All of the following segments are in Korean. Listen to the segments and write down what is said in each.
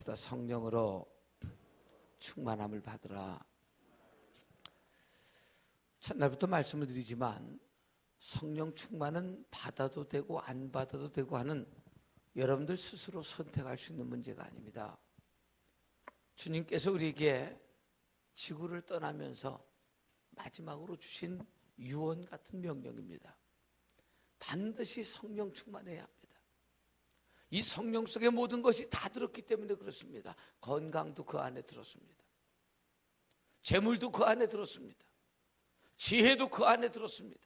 보다 성령으로 충만함을 받으라. 첫날부터 말씀을 드리지만 성령 충만은 받아도 되고 안 받아도 되고 하는 여러분들 스스로 선택할 수 있는 문제가 아닙니다. 주님께서 우리에게 지구를 떠나면서 마지막으로 주신 유언 같은 명령입니다. 반드시 성령 충만해야 합니다. 이 성령 속에 모든 것이 다 들었기 때문에 그렇습니다. 건강도 그 안에 들었습니다. 재물도 그 안에 들었습니다. 지혜도 그 안에 들었습니다.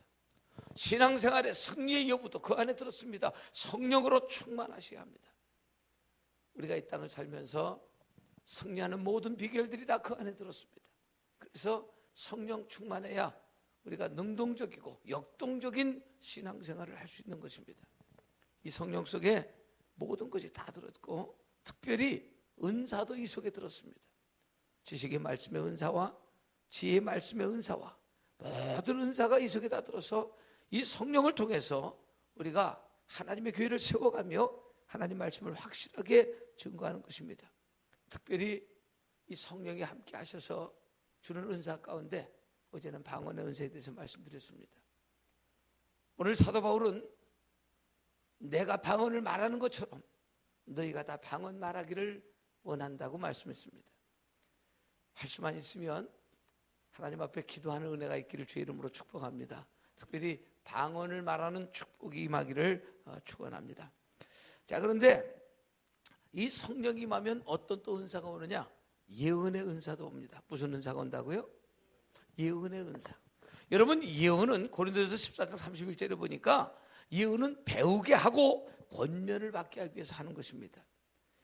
신앙생활의 승리의 여부도 그 안에 들었습니다. 성령으로 충만하셔야 합니다. 우리가 이 땅을 살면서 승리하는 모든 비결들이 다 그 안에 들었습니다. 그래서 성령 충만해야 우리가 능동적이고 역동적인 신앙생활을 할 수 있는 것입니다. 이 성령 속에 모든 것이 다 들었고 특별히 은사도 이 속에 들었습니다. 지식의 말씀의 은사와 지혜의 말씀의 은사와 모든 은사가 이 속에 다 들어서 이 성령을 통해서 우리가 하나님의 교회를 세워가며 하나님 말씀을 확실하게 증거하는 것입니다. 특별히 이 성령이 함께 하셔서 주는 은사 가운데 어제는 방언의 은사에 대해서 말씀드렸습니다. 오늘 사도 바울은 내가 방언을 말하는 것처럼 너희가 다 방언 말하기를 원한다고 말씀했습니다. 할 수만 있으면 하나님 앞에 기도하는 은혜가 있기를 주의 이름으로 축복합니다. 특별히 방언을 말하는 축복이 임하기를 축원합니다. 자, 그런데 이 성령이 임하면 어떤 또 은사가 오느냐? 예언의 은사도 옵니다. 무슨 은사가 온다고요? 예언의 은사. 여러분, 예언은 고린도전서 14장 31절에 보니까 예언은 배우게 하고 권면을 받게 하기 위해서 하는 것입니다.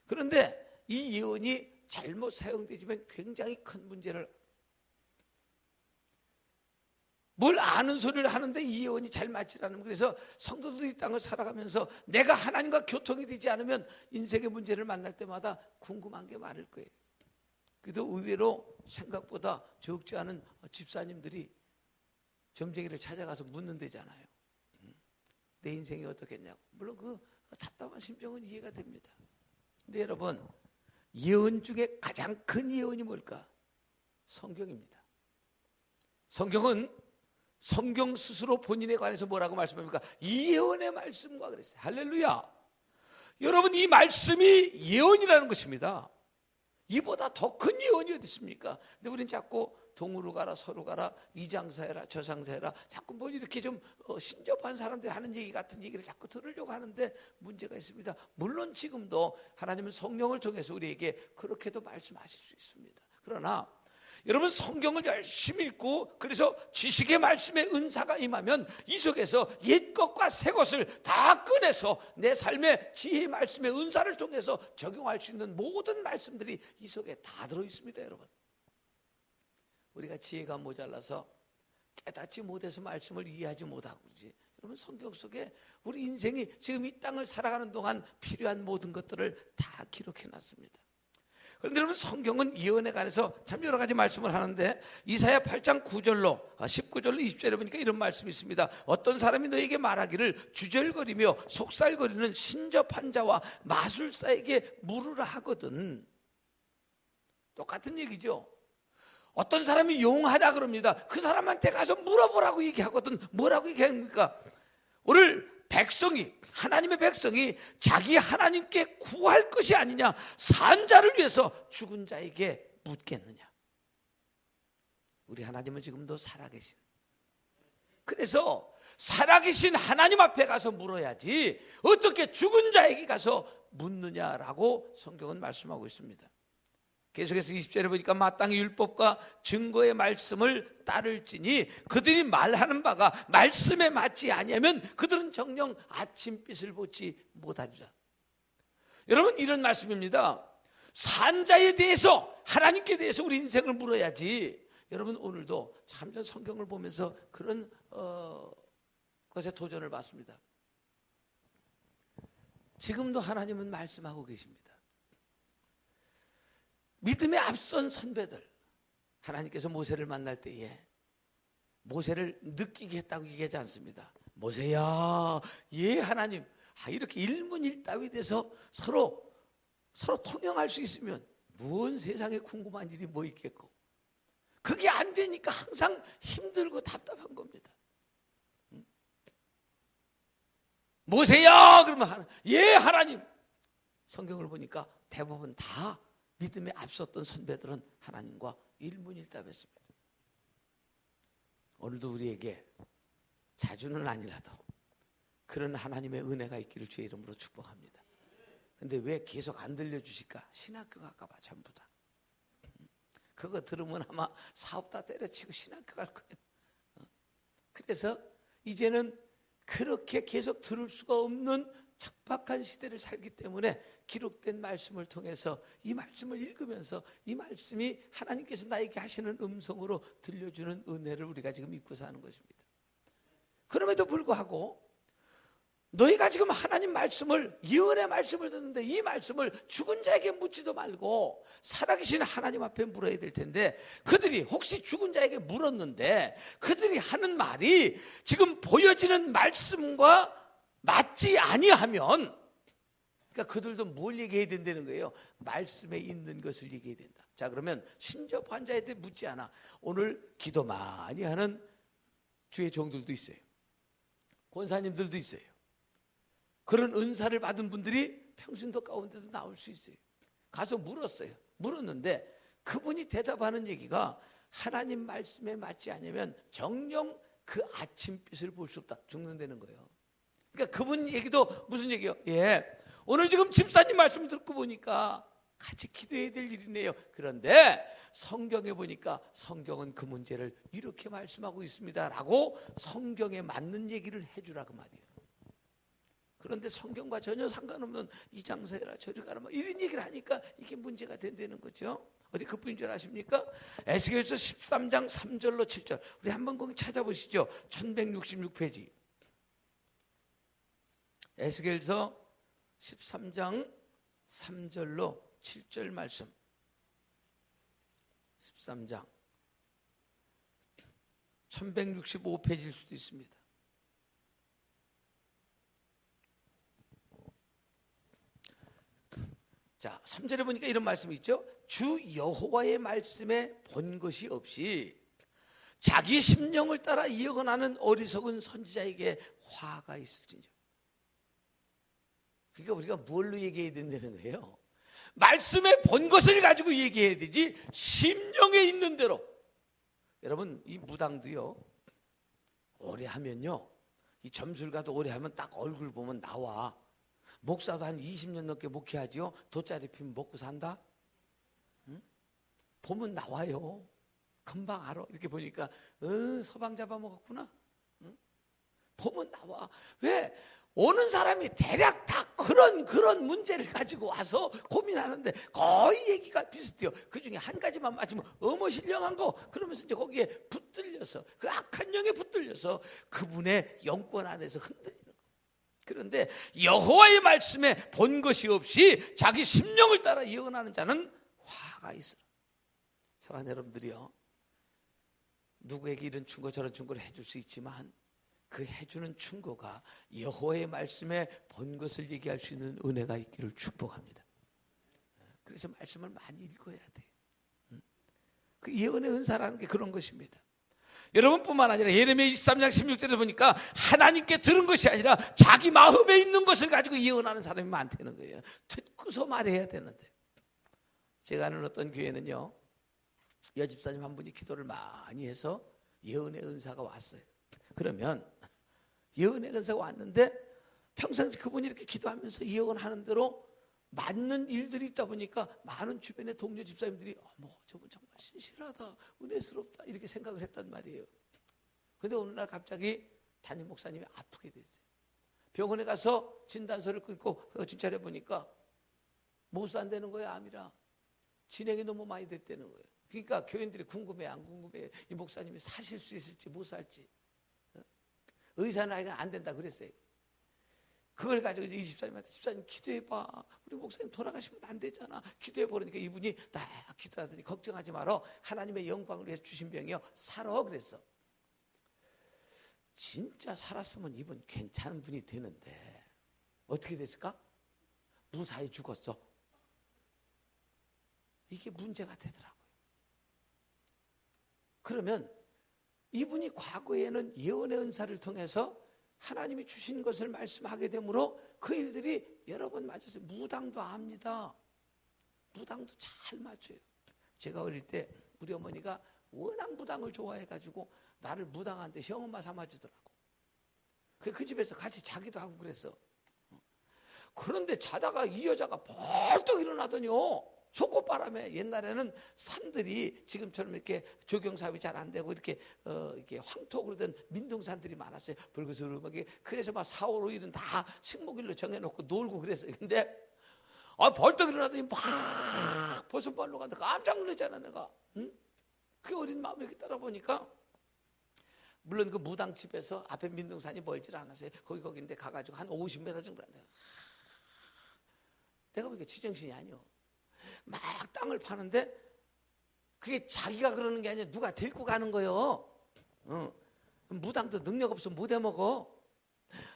그런데 이 예언이 잘못 사용되지만 굉장히 큰 문제를, 뭘 아는 소리를 하는데 이 예언이 잘 맞지 않으면, 그래서 성도들이 이 땅을 살아가면서 내가 하나님과 교통이 되지 않으면 인생의 문제를 만날 때마다 궁금한 게 많을 거예요. 그래도 의외로 생각보다 적지 않은 집사님들이 점쟁이를 찾아가서 묻는다잖아요. 내 인생이 어떻겠냐고. 물론 그 답답한 심정은 이해가 됩니다. 근데 여러분, 예언 중에 가장 큰 예언이 뭘까? 성경입니다. 성경은 성경 스스로 본인에 관해서 뭐라고 말씀합니까? 이 예언의 말씀과 그랬어요. 할렐루야. 여러분, 이 말씀이 예언이라는 것입니다. 이보다 더 큰 예언이 어디 있습니까? 근데 우리는 자꾸 동으로 가라, 서로 가라, 이 장사해라, 저 장사해라, 자꾸 뭐 이렇게 좀 신접한 사람들이 하는 얘기 같은 얘기를 자꾸 들으려고 하는데 문제가 있습니다. 물론 지금도 하나님은 성령을 통해서 우리에게 그렇게도 말씀하실 수 있습니다. 그러나 여러분, 성경을 열심히 읽고 그래서 지식의 말씀의 은사가 임하면 이 속에서 옛 것과 새 것을 다 꺼내서 내 삶의 지혜의 말씀의 은사를 통해서 적용할 수 있는 모든 말씀들이 이 속에 다 들어있습니다. 여러분, 우리가 지혜가 모자라서 깨닫지 못해서 말씀을 이해하지 못하고 그러지. 여러분, 성경 속에 우리 인생이 지금 이 땅을 살아가는 동안 필요한 모든 것들을 다 기록해놨습니다. 그런데 여러분, 성경은 예언에 관해서 참 여러 가지 말씀을 하는데 이사야 8장 9절로 19절로 20절에 보니까 이런 말씀이 있습니다. 어떤 사람이 너에게 말하기를 주절거리며 속살거리는 신접한 자와 마술사에게 물으라 하거든. 똑같은 얘기죠. 어떤 사람이 용하다 그럽니다. 그 사람한테 가서 물어보라고 얘기하거든. 뭐라고 얘기합니까? 오늘 백성이, 하나님의 백성이 자기 하나님께 구할 것이 아니냐, 산 자를 위해서 죽은 자에게 묻겠느냐. 우리 하나님은 지금도 살아계신, 그래서 살아계신 하나님 앞에 가서 물어야지 어떻게 죽은 자에게 가서 묻느냐라고 성경은 말씀하고 있습니다. 계속해서 20절에 보니까 마땅히 율법과 증거의 말씀을 따를지니 그들이 말하는 바가 말씀에 맞지 아니하면 그들은 정녕 아침빛을 보지 못하리라. 여러분, 이런 말씀입니다. 산자에 대해서, 하나님께 대해서 우리 인생을 물어야지. 여러분, 오늘도 참 전 성경을 보면서 그런 것에 도전을 받습니다. 지금도 하나님은 말씀하고 계십니다. 믿음에 앞선 선배들, 하나님께서 모세를 만날 때에 모세를 느끼게 했다고 얘기하지 않습니다. 모세야, 예 하나님, 이렇게 일문일답이 돼서 서로 서로 통용할 수 있으면 무슨 세상에 궁금한 일이 뭐 있겠고, 그게 안 되니까 항상 힘들고 답답한 겁니다. 뭐세요? 그러면 예 하나님. 성경을 보니까 대부분 다 믿음에 앞섰던 선배들은 하나님과 일문일답했습니다. 오늘도 우리에게 자주는 아니라도 그런 하나님의 은혜가 있기를 주의 이름으로 축복합니다. 근데 왜 계속 안 들려주실까? 신학교 갈까봐 전부 다. 그거 들으면 아마 사업 다 때려치고 신학교 갈 거예요. 그래서 이제는 그렇게 계속 들을 수가 없는 척박한 시대를 살기 때문에 기록된 말씀을 통해서 이 말씀을 읽으면서 이 말씀이 하나님께서 나에게 하시는 음성으로 들려주는 은혜를 우리가 지금 입고 사는 것입니다. 그럼에도 불구하고 너희가 지금 하나님 말씀을, 예언의 말씀을 듣는데 이 말씀을 죽은 자에게 묻지도 말고 살아계신 하나님 앞에 물어야 될 텐데, 그들이 혹시 죽은 자에게 물었는데 그들이 하는 말이 지금 보여지는 말씀과 맞지 아니하면, 그러니까 그들도 뭘 얘기해야 된다는 거예요? 말씀에 있는 것을 얘기해야 된다. 자, 그러면 신접 환자에 대해 묻지 않아. 오늘 기도 많이 하는 주의 종들도 있어요. 권사님들도 있어요. 그런 은사를 받은 분들이 평신도 가운데도 나올 수 있어요. 가서 물었어요. 물었는데 그분이 대답하는 얘기가 하나님 말씀에 맞지 않으면 정녕 그 아침빛을 볼 수 없다. 죽는다는 거예요. 그러니까 그분 얘기도 무슨 얘기예요? 예, 오늘 지금 집사님 말씀 듣고 보니까 같이 기도해야 될 일이네요. 그런데 성경에 보니까 성경은 그 문제를 이렇게 말씀하고 있습니다 라고 성경에 맞는 얘기를 해주라 그 말이에요. 그런데 성경과 전혀 상관없는 이 장사해라 저리 가라 이런 얘기를 하니까 이게 문제가 된다는 거죠. 어디 그뿐인 줄 아십니까? 에스겔서 13장 3절로 7절 우리 한번 거기 찾아보시죠. 1166페이지 에스겔서 13장 3절로 7절 말씀. 13장 1165페이지일 수도 있습니다. 자, 3절에 보니까 이런 말씀이 있죠. 주 여호와의 말씀에 본 것이 없이 자기 심령을 따라 이어가는 어리석은 선지자에게 화가 있을진저. 그러니까 우리가 뭘로 얘기해야 된다는 거예요? 말씀에 본 것을 가지고 얘기해야 되지 심령에 있는 대로. 여러분 이 무당도요 오래 하면요, 이 점술가도 오래 하면 딱 얼굴 보면 나와. 목사도 한 20년 넘게 목회하지요. 돗자리 피면 먹고 산다? 응? 보면 나와요. 금방 알아. 이렇게 보니까 서방 잡아먹었구나. 응? 보면 나와. 왜? 오는 사람이 대략 다 그런 문제를 가지고 와서 고민하는데 거의 얘기가 비슷해요. 그 중에 한 가지만 맞으면 어머 신령한 거 그러면서 이제 거기에 붙들려서 그 악한 영에 붙들려서 그분의 영권 안에서 흔들리는 거. 그런데 여호와의 말씀에 본 것이 없이 자기 심령을 따라 예언하는 자는 화가 있으라. 사랑하는 여러분들이요, 누구에게 이런 충고 저런 충고를 해줄 수 있지만 그 해주는 충고가 여호와의 말씀에 본 것을 얘기할 수 있는 은혜가 있기를 축복합니다. 그래서 말씀을 많이 읽어야 돼요. 그 예언의 은사라는 게 그런 것입니다. 여러분뿐만 아니라 예레미야 23장 16절에 보니까 하나님께 들은 것이 아니라 자기 마음에 있는 것을 가지고 예언하는 사람이 많다는 거예요. 듣고서 말해야 되는데, 제가 아는 어떤 교회는요, 여집사님 한 분이 기도를 많이 해서 예언의 은사가 왔어요. 그러면 예언의 은사가 왔는데 평상 그분이 이렇게 기도하면서 예언하는 대로 맞는 일들이 있다 보니까 많은 주변의 동료 집사님들이 어머 저분 정말 신실하다, 은혜스럽다 이렇게 생각을 했단 말이에요. 그런데 어느 날 갑자기 담임 목사님이 아프게 됐어요. 병원에 가서 진단서를 끊고 진찰해 보니까 못 산다는 거예요. 암이라 진행이 너무 많이 됐다는 거예요. 그러니까 교인들이 궁금해 안 궁금해, 이 목사님이 사실 수 있을지 못 살지. 의사는 아이가 안 된다 그랬어요. 그걸 가지고 이 집사님한테 집사님 기도해봐, 우리 목사님 돌아가시면 안 되잖아, 기도해봐. 그러니까 이분이 딱 기도하더니 걱정하지 마라, 하나님의 영광을 위해서 주신 병이요 살아 그랬어. 진짜 살았으면 이분 괜찮은 분이 되는데 어떻게 됐을까? 무사히 죽었어. 이게 문제가 되더라고요. 그러면 이분이 과거에는 예언의 은사를 통해서 하나님이 주신 것을 말씀하게 되므로 그 일들이 여러 번 맞았어요. 무당도 압니다. 무당도 잘 맞춰요. 제가 어릴 때 우리 어머니가 워낙 무당을 좋아해가지고 나를 무당한테 형엄마 삼아주더라고. 그 집에서 같이 자기도 하고 그랬어. 그런데 자다가 이 여자가 벌떡 일어나더니요, 속옷바람에, 옛날에는 산들이 지금처럼 이렇게 조경사업이 잘 안 되고 이렇게 황토로 된 민둥산들이 많았어요. 불그스름하게. 그래서 막 4, 5, 6일은 다 식목일로 정해놓고 놀고 그랬어요. 근데 벌떡 일어나더니 막 보선발로 간다. 깜짝 놀랐잖아 내가. 응? 그 어린 마음을 이렇게 따라보니까, 물론 그 무당집에서 앞에 민둥산이 멀질 않았어요. 거기인데 가가지고 한 50m 정도 안 돼요. 내가 보니까 지정신이 아니요. 막 땅을 파는데 그게 자기가 그러는 게 아니라 누가 데리고 가는 거예요. 무당도 능력 없으면 못 해먹어.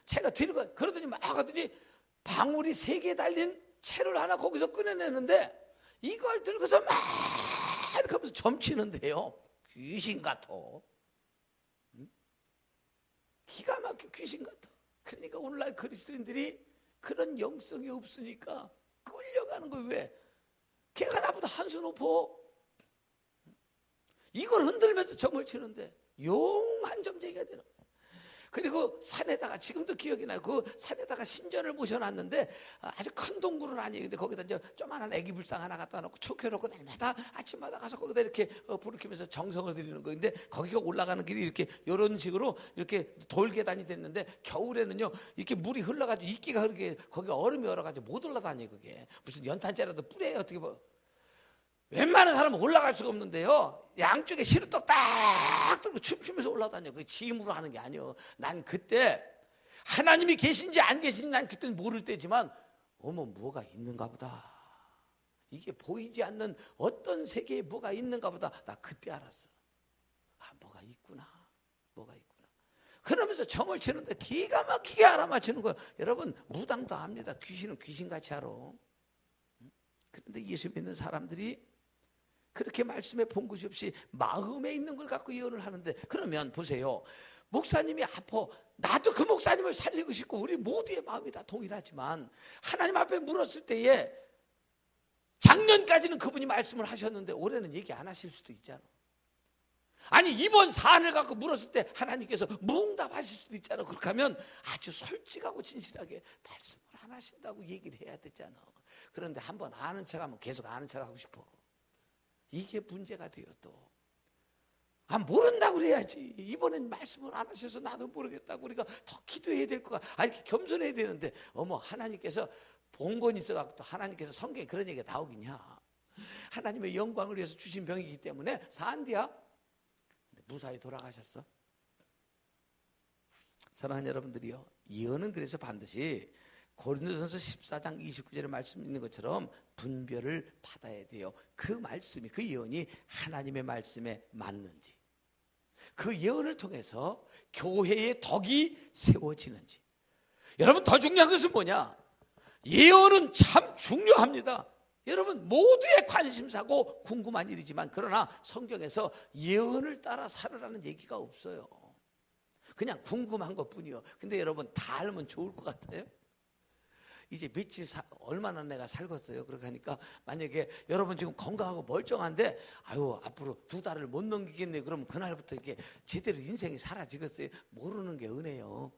채가 데리고 가. 그러더니 막 하더니 방울이 3개 달린 채를 하나 거기서 꺼내내는데 이걸 들고서 막 이렇게 하면서 점치는데요. 귀신 같아. 기가 막혀 귀신 같아. 그러니까 오늘날 그리스도인들이 그런 영성이 없으니까 끌려가는 거예요. 왜? 걔가 나보다 한 수 높어. 이걸 흔들면서 점을 치는데 용한 점쟁이가 되는 거예요. 그리고 산에다가, 지금도 기억이 나요. 그 산에다가 신전을 모셔놨는데 아주 큰 동굴은 아니에요. 근데 거기다 이제 조그만한 애기 불상 하나 갖다 놓고 촉혀놓고 날마다 아침마다 가서 거기다 이렇게 불을 켜면서 정성을 드리는 거예요. 근데 거기가 올라가는 길이 이렇게 이런 식으로 이렇게 돌계단이 됐는데 겨울에는요 이렇게 물이 흘러가지고 이끼가 흐르게 거기 얼음이 얼어가지고 못 올라다녀. 그게 무슨 연탄재라도 뿌려요. 어떻게 봐. 웬만한 사람은 올라갈 수가 없는데요, 양쪽에 시루떡 딱 들고 춤추면서 올라다녀. 그 짐으로 하는 게 아니에요. 난 그때 하나님이 계신지 안 계신지 난 그때 모를 때지만 어머 뭐가 있는가 보다, 이게 보이지 않는 어떤 세계에 뭐가 있는가 보다, 나 그때 알았어. 뭐가 있구나, 뭐가 있구나. 그러면서 점을 치는데 기가 막히게 알아맞히는 거예요. 여러분, 무당도 압니다. 귀신은 귀신같이 알아. 그런데 예수 믿는 사람들이 그렇게 말씀에 본 것이 없이 마음에 있는 걸 갖고 예언을 하는데, 그러면 보세요. 목사님이 아파. 나도 그 목사님을 살리고 싶고 우리 모두의 마음이 다 동일하지만 하나님 앞에 물었을 때에 작년까지는 그분이 말씀을 하셨는데 올해는 얘기 안 하실 수도 있잖아. 아니 이번 사안을 갖고 물었을 때 하나님께서 무응답하실 수도 있잖아. 그렇게 하면 아주 솔직하고 진실하게 말씀을 안 하신다고 얘기를 해야 되잖아. 그런데 한번 아는 척하면 계속 아는 척하고 싶어. 이게 문제가 돼요. 또 모른다고 그래야지. 이번엔 말씀을 안 하셔서 나도 모르겠다고 우리가 더 기도해야 될 거가, 이렇게 겸손해야 되는데 어머 하나님께서 본건 있어갖고 또 하나님께서 성경에 그런 얘기가 나오겠냐. 하나님의 영광을 위해서 주신 병이기 때문에 사한디야 무사히 돌아가셨어. 사랑하는 여러분들이요, 예언은 그래서 반드시 고린도전서 14장 29절에 말씀 있는 것처럼 분별을 받아야 돼요. 그 말씀이, 그 예언이 하나님의 말씀에 맞는지, 그 예언을 통해서 교회의 덕이 세워지는지. 여러분, 더 중요한 것은 뭐냐? 예언은 참 중요합니다. 여러분, 모두의 관심사고 궁금한 일이지만, 그러나 성경에서 예언을 따라 살으라는 얘기가 없어요. 그냥 궁금한 것뿐이요. 근데 여러분, 다 알면 좋을 것 같아요? 이제 며칠 얼마나 내가 살겠어요. 그렇게 하니까 만약에 여러분 지금 건강하고 멀쩡한데 앞으로 2달을 못 넘기겠네. 그러면 그날부터 이렇게 제대로 인생이 사라지겠어요. 모르는 게 은혜요.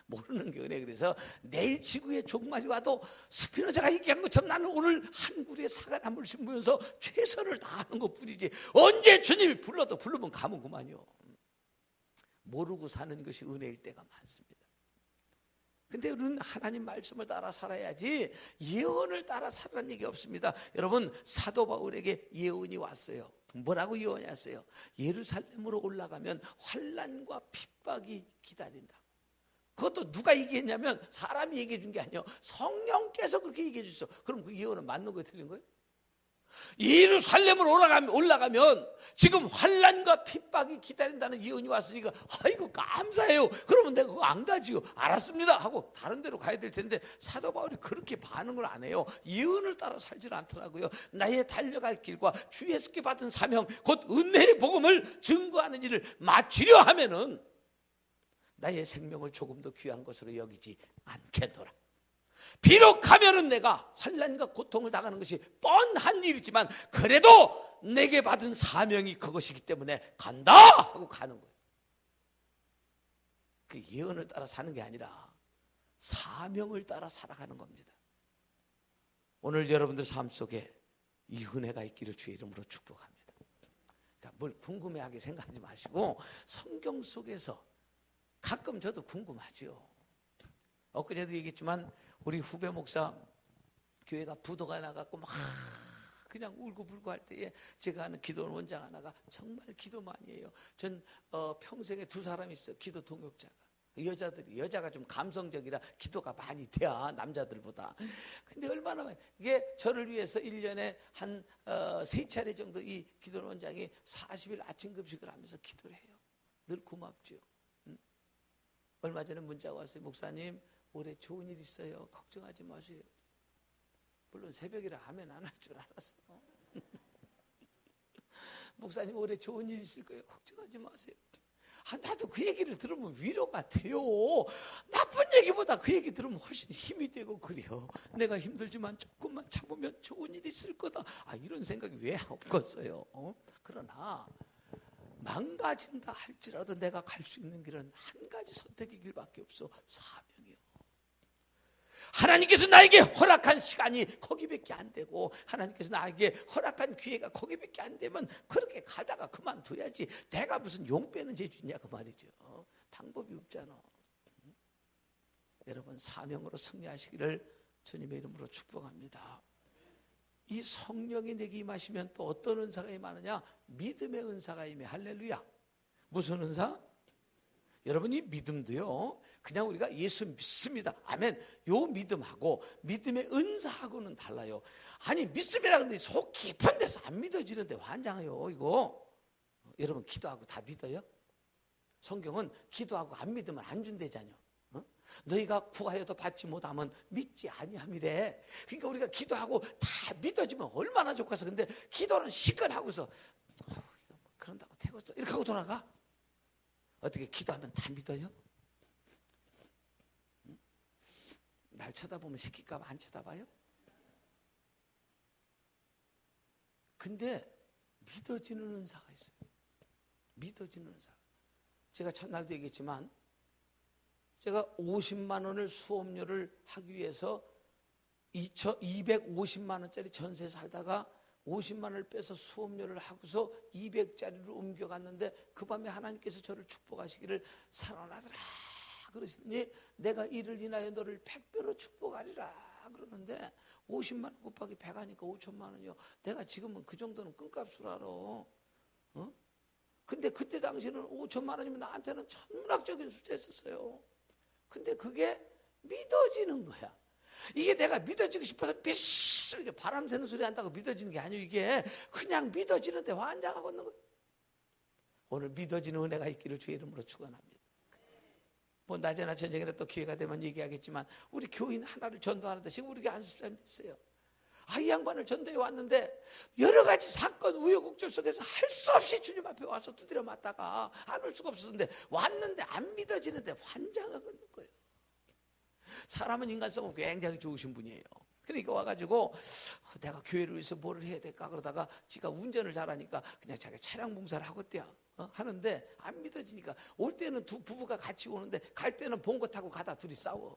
모르는 게 은혜. 그래서 내일 지구에 종말이 와도 스피노자가 얘기한 것처럼 나는 오늘 한 그루의 사과나무를 심으면서 최선을 다하는 것뿐이지, 언제 주님이 불러도 부르면 가면 그만요. 모르고 사는 것이 은혜일 때가 많습니다. 근데 우리는 하나님 말씀을 따라 살아야지 예언을 따라 살라는 얘기 없습니다. 여러분, 사도 바울에게 예언이 왔어요. 뭐라고 예언이 왔어요? 예루살렘으로 올라가면 환난과 핍박이 기다린다. 그것도 누가 얘기했냐면 사람이 얘기해 준 게 아니에요. 성령께서 그렇게 얘기해 주셨어. 그럼 그 예언은 맞는 거예요, 틀린 거예요? 예루살렘으로 올라가면 지금 환난과 핍박이 기다린다는 예언이 왔으니까 아이고 감사해요. 그러면 내가 그거 안 가지요. 알았습니다 하고 다른 데로 가야 될 텐데 사도 바울이 그렇게 반응을 안 해요. 예언을 따라 살지는 않더라고요. 나의 달려갈 길과 주 예수께 받은 사명 곧 은혜의 복음을 증거하는 일을 마치려 하면은 나의 생명을 조금 더 귀한 것으로 여기지 않겠노라. 비록 가면은 내가 환난과 고통을 당하는 것이 뻔한 일이지만 그래도 내게 받은 사명이 그것이기 때문에 간다 하고 가는 거예요. 그 예언을 따라 사는 게 아니라 사명을 따라 살아가는 겁니다. 오늘 여러분들 삶 속에 이 은혜가 있기를 주의 이름으로 축복합니다. 그러니까 뭘 궁금해하게 생각하지 마시고 성경 속에서 가끔 저도 궁금하죠. 엊그제도 얘기했지만 우리 후배 목사 교회가 부도가 나갖고 막 그냥 울고불고 할 때에 제가 아는 기도 원장 하나가 정말 기도 많이 해요. 전 평생에 두 사람이 있어요. 기도 동역자가. 여자가 좀 감성적이라 기도가 많이 돼야 남자들보다. 근데 얼마나 많이 이게 저를 위해서 1년에 한 3차례 정도 이 기도 원장이 40일 아침 급식을 하면서 기도를 해요. 늘 고맙죠. 얼마 전에 문자가 왔어요. 목사님 올해 좋은 일 있어요. 걱정하지 마세요. 물론 새벽이라 하면 안 할 줄 알았어. 목사님 올해 좋은 일 있을 거예요. 걱정하지 마세요. 나도 그 얘기를 들으면 위로가 돼요. 나쁜 얘기보다 그 얘기 들으면 훨씬 힘이 되고 그래요. 내가 힘들지만 조금만 참으면 좋은 일이 있을 거다. 이런 생각이 왜 없겠어요. 그러나 망가진다 할지라도 내가 갈 수 있는 길은 한 가지 선택의 길밖에 없어. 사명이요. 하나님께서 나에게 허락한 시간이 거기밖에 안 되고 하나님께서 나에게 허락한 기회가 거기밖에 안 되면 그렇게 가다가 그만둬야지. 내가 무슨 용 빼는 재주냐 그 말이죠. 방법이 없잖아. 여러분 사명으로 승리하시기를 주님의 이름으로 축복합니다. 이 성령이 내게 임하시면 또 어떤 은사가 임하느냐? 믿음의 은사가 임해. 할렐루야. 무슨 은사? 여러분 이 믿음도요 그냥 우리가 예수 믿습니다 아멘 요 믿음하고 믿음의 은사하고는 달라요. 아니 믿음이라는 게 속 깊은 데서 안 믿어지는데 환장해요. 이거 여러분 기도하고 다 믿어요? 성경은 기도하고 안 믿으면 안 준대잖아요. 너희가 구하여도 받지 못하면 믿지 아니함이래. 그러니까 우리가 기도하고 다 믿어지면 얼마나 좋겠어. 근데 기도는 시건하고서 그런다고 태웠어 이렇게 하고 돌아가. 어떻게 기도하면 다 믿어요? 날 쳐다보면 시킬까 봐 안 쳐다봐요? 근데 믿어지는 은사가 있어요. 믿어지는 은사. 제가 첫날도 얘기했지만 제가 50만 원을 수업료를 하기 위해서 250만 원짜리 전세 살다가 50만 원을 빼서 수업료를 하고서 200짜리로 옮겨갔는데 그 밤에 하나님께서 저를 축복하시기를 살아나더라 그러시더니 내가 이를 인하여 너를 100배로 축복하리라 그러는데 50만 원 곱하기 100 하니까 5천만 원이요. 내가 지금은 그 정도는 끈값으로 알아. 근데 그때 당시는 5천만 원이면 나한테는 천문학적인 숫자였었어요. 근데 그게 믿어지는 거야. 이게 내가 믿어지고 싶어서 비슷하게 바람 새는 소리 한다고 믿어지는 게 아니에요. 이게 그냥 믿어지는데 환장하고 있는 거예요. 오늘 믿어지는 은혜가 있기를 주의 이름으로 축원합니다. 뭐 낮에나 저녁에나 또 기회가 되면 얘기하겠지만 우리 교인 하나를 전도하는데 지금 우리 교회 안수사님 됐어요. 이 양반을 전도해 왔는데 여러 가지 사건 우여곡절 속에서 할 수 없이 주님 앞에 와서 두드려 맞다가 안 올 수가 없었는데 왔는데 안 믿어지는데 환장하고 있는 거예요. 사람은 인간성은 굉장히 좋으신 분이에요. 그러니까 와가지고 내가 교회를 위해서 뭐를 해야 될까 그러다가 지가 운전을 잘하니까 그냥 자기 차량 봉사를 하겠대요. 하는데 안 믿어지니까 올 때는 두 부부가 같이 오는데 갈 때는 봉고 타고 가다 둘이 싸워.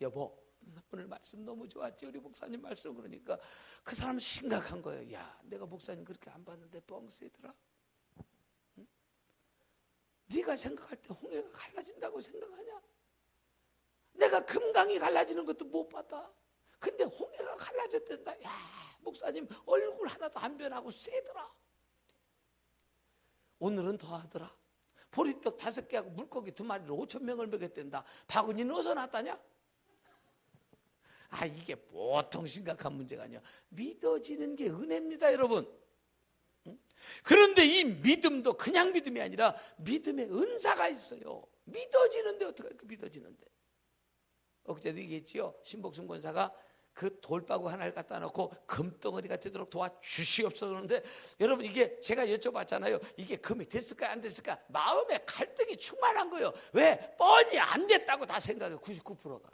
여보 오늘 말씀 너무 좋았지 우리 목사님 말씀. 그러니까 그 사람은 심각한 거예요. 야 내가 목사님 그렇게 안 봤는데 뻥세더라. 응? 네가 생각할 때 홍해가 갈라진다고 생각하냐? 내가 금강이 갈라지는 것도 못 봤다. 근데 홍해가 갈라졌단다. 야 목사님 얼굴 하나도 안 변하고 세더라. 오늘은 더 하더라. 보리떡 5개하고 물고기 2마리로 5,000명을 먹였댄다. 바구니는 어디서 났다냐? 이게 보통 심각한 문제가 아니야. 믿어지는 게 은혜입니다, 여러분. 그런데 이 믿음도 그냥 믿음이 아니라 믿음의 은사가 있어요. 믿어지는데 어떻게 이렇게 믿어지는데? 엊그제도 얘기했지요. 신복순 권사가 그 돌바구 하나를 갖다 놓고 금덩어리가 되도록 도와주시옵소서. 그러는데 여러분, 이게 제가 여쭤봤잖아요. 이게 금이 됐을까 안 됐을까? 마음에 갈등이 충만한 거예요. 왜? 뻔히 안 됐다고 다 생각해요. 99%가.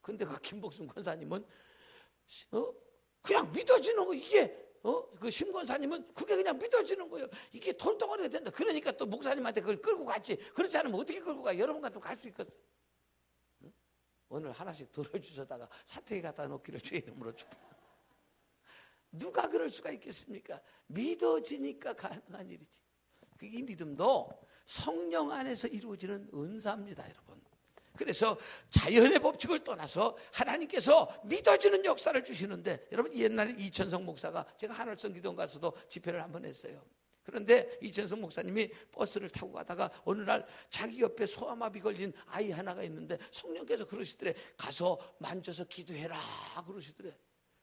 근데 그 김복순 권사님은 그냥 믿어지는 거. 이게 그 심권사님은 그게 그냥 믿어지는 거예요. 이게 돌덩어리가 된다. 그러니까 또 목사님한테 그걸 끌고 갔지. 그렇지 않으면 어떻게 끌고 가? 여러분 같으면 갈 수 있겠어요? 오늘 하나씩 들어주셔다가 사택에 갖다 놓기를 주의 이름으로 축복합니다. 누가 그럴 수가 있겠습니까? 믿어지니까 가능한 일이지. 이 믿음도 성령 안에서 이루어지는 은사입니다, 여러분. 그래서 자연의 법칙을 떠나서 하나님께서 믿어지는 역사를 주시는데, 여러분, 옛날에 이천성 목사가, 제가 하늘성 기도원 가서도 집회를 한번 했어요. 그런데 이천성 목사님이 버스를 타고 가다가 어느 날 자기 옆에 소아마비 걸린 아이 하나가 있는데 성령께서 그러시더래. 가서 만져서 기도해라 그러시더래.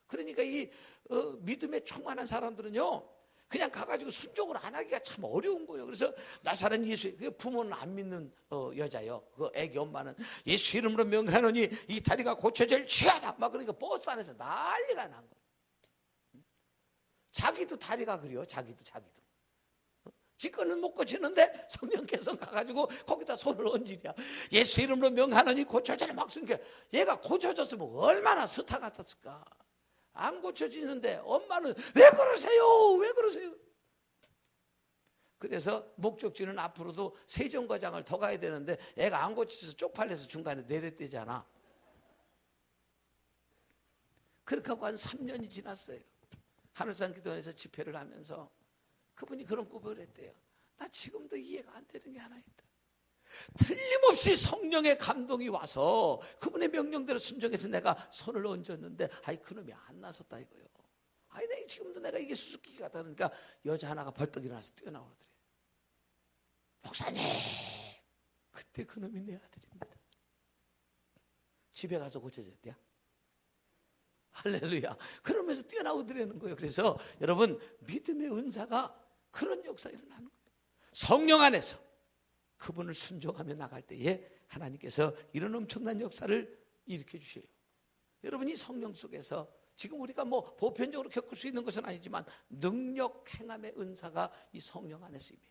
그러니까 이 믿음에 충만한 사람들은요, 그냥 가가지고 순종을 안 하기가 참 어려운 거예요. 그래서 나사렛 예수, 부모는 안 믿는 여자요. 그 애기 엄마는 예수 이름으로 명하노니 이 다리가 고쳐질 취하다. 막 그러니까 버스 안에서 난리가 난 거예요. 자기도 다리가 그래요. 자기도. 지 거는 못 고치는데 성령께서 가가지고 거기다 손을 얹으랴. 예수 이름으로 명하노니 고쳐져라. 막 쓰니까 얘가 고쳐졌으면 얼마나 스타 같았을까. 안 고쳐지는데 엄마는 왜 그러세요? 왜 그러세요? 그래서 목적지는 앞으로도 세종과장을 더 가야 되는데 애가 안 고쳐져서 쪽팔려서 중간에 내렸대잖아. 그렇게 하고 한 3년이 지났어요. 하늘산 기도원에서 집회를 하면서 그분이 그런 고백을 했대요. 나 지금도 이해가 안 되는 게 하나 있다. 틀림없이 성령의 감동이 와서 그분의 명령대로 순종해서 내가 손을 얹었는데 그놈이 안 나섰다 이거요. 내가 지금도 내가 이게 수수께끼 같다. 그러니까 여자 하나가 벌떡 일어나서 뛰어나오더래요. 목사님, 그때 그놈이 내 아들입니다. 집에 가서 고쳐졌대요. 할렐루야. 그러면서 뛰어나오더라는 거예요. 그래서 여러분, 믿음의 은사가 그런 역사가 일어나는 거예요. 성령 안에서 그분을 순종하며 나갈 때에 하나님께서 이런 엄청난 역사를 일으켜 주셔요. 여러분, 이 성령 속에서 지금 우리가 뭐 보편적으로 겪을 수 있는 것은 아니지만 능력 행함의 은사가 이 성령 안에서 임해요.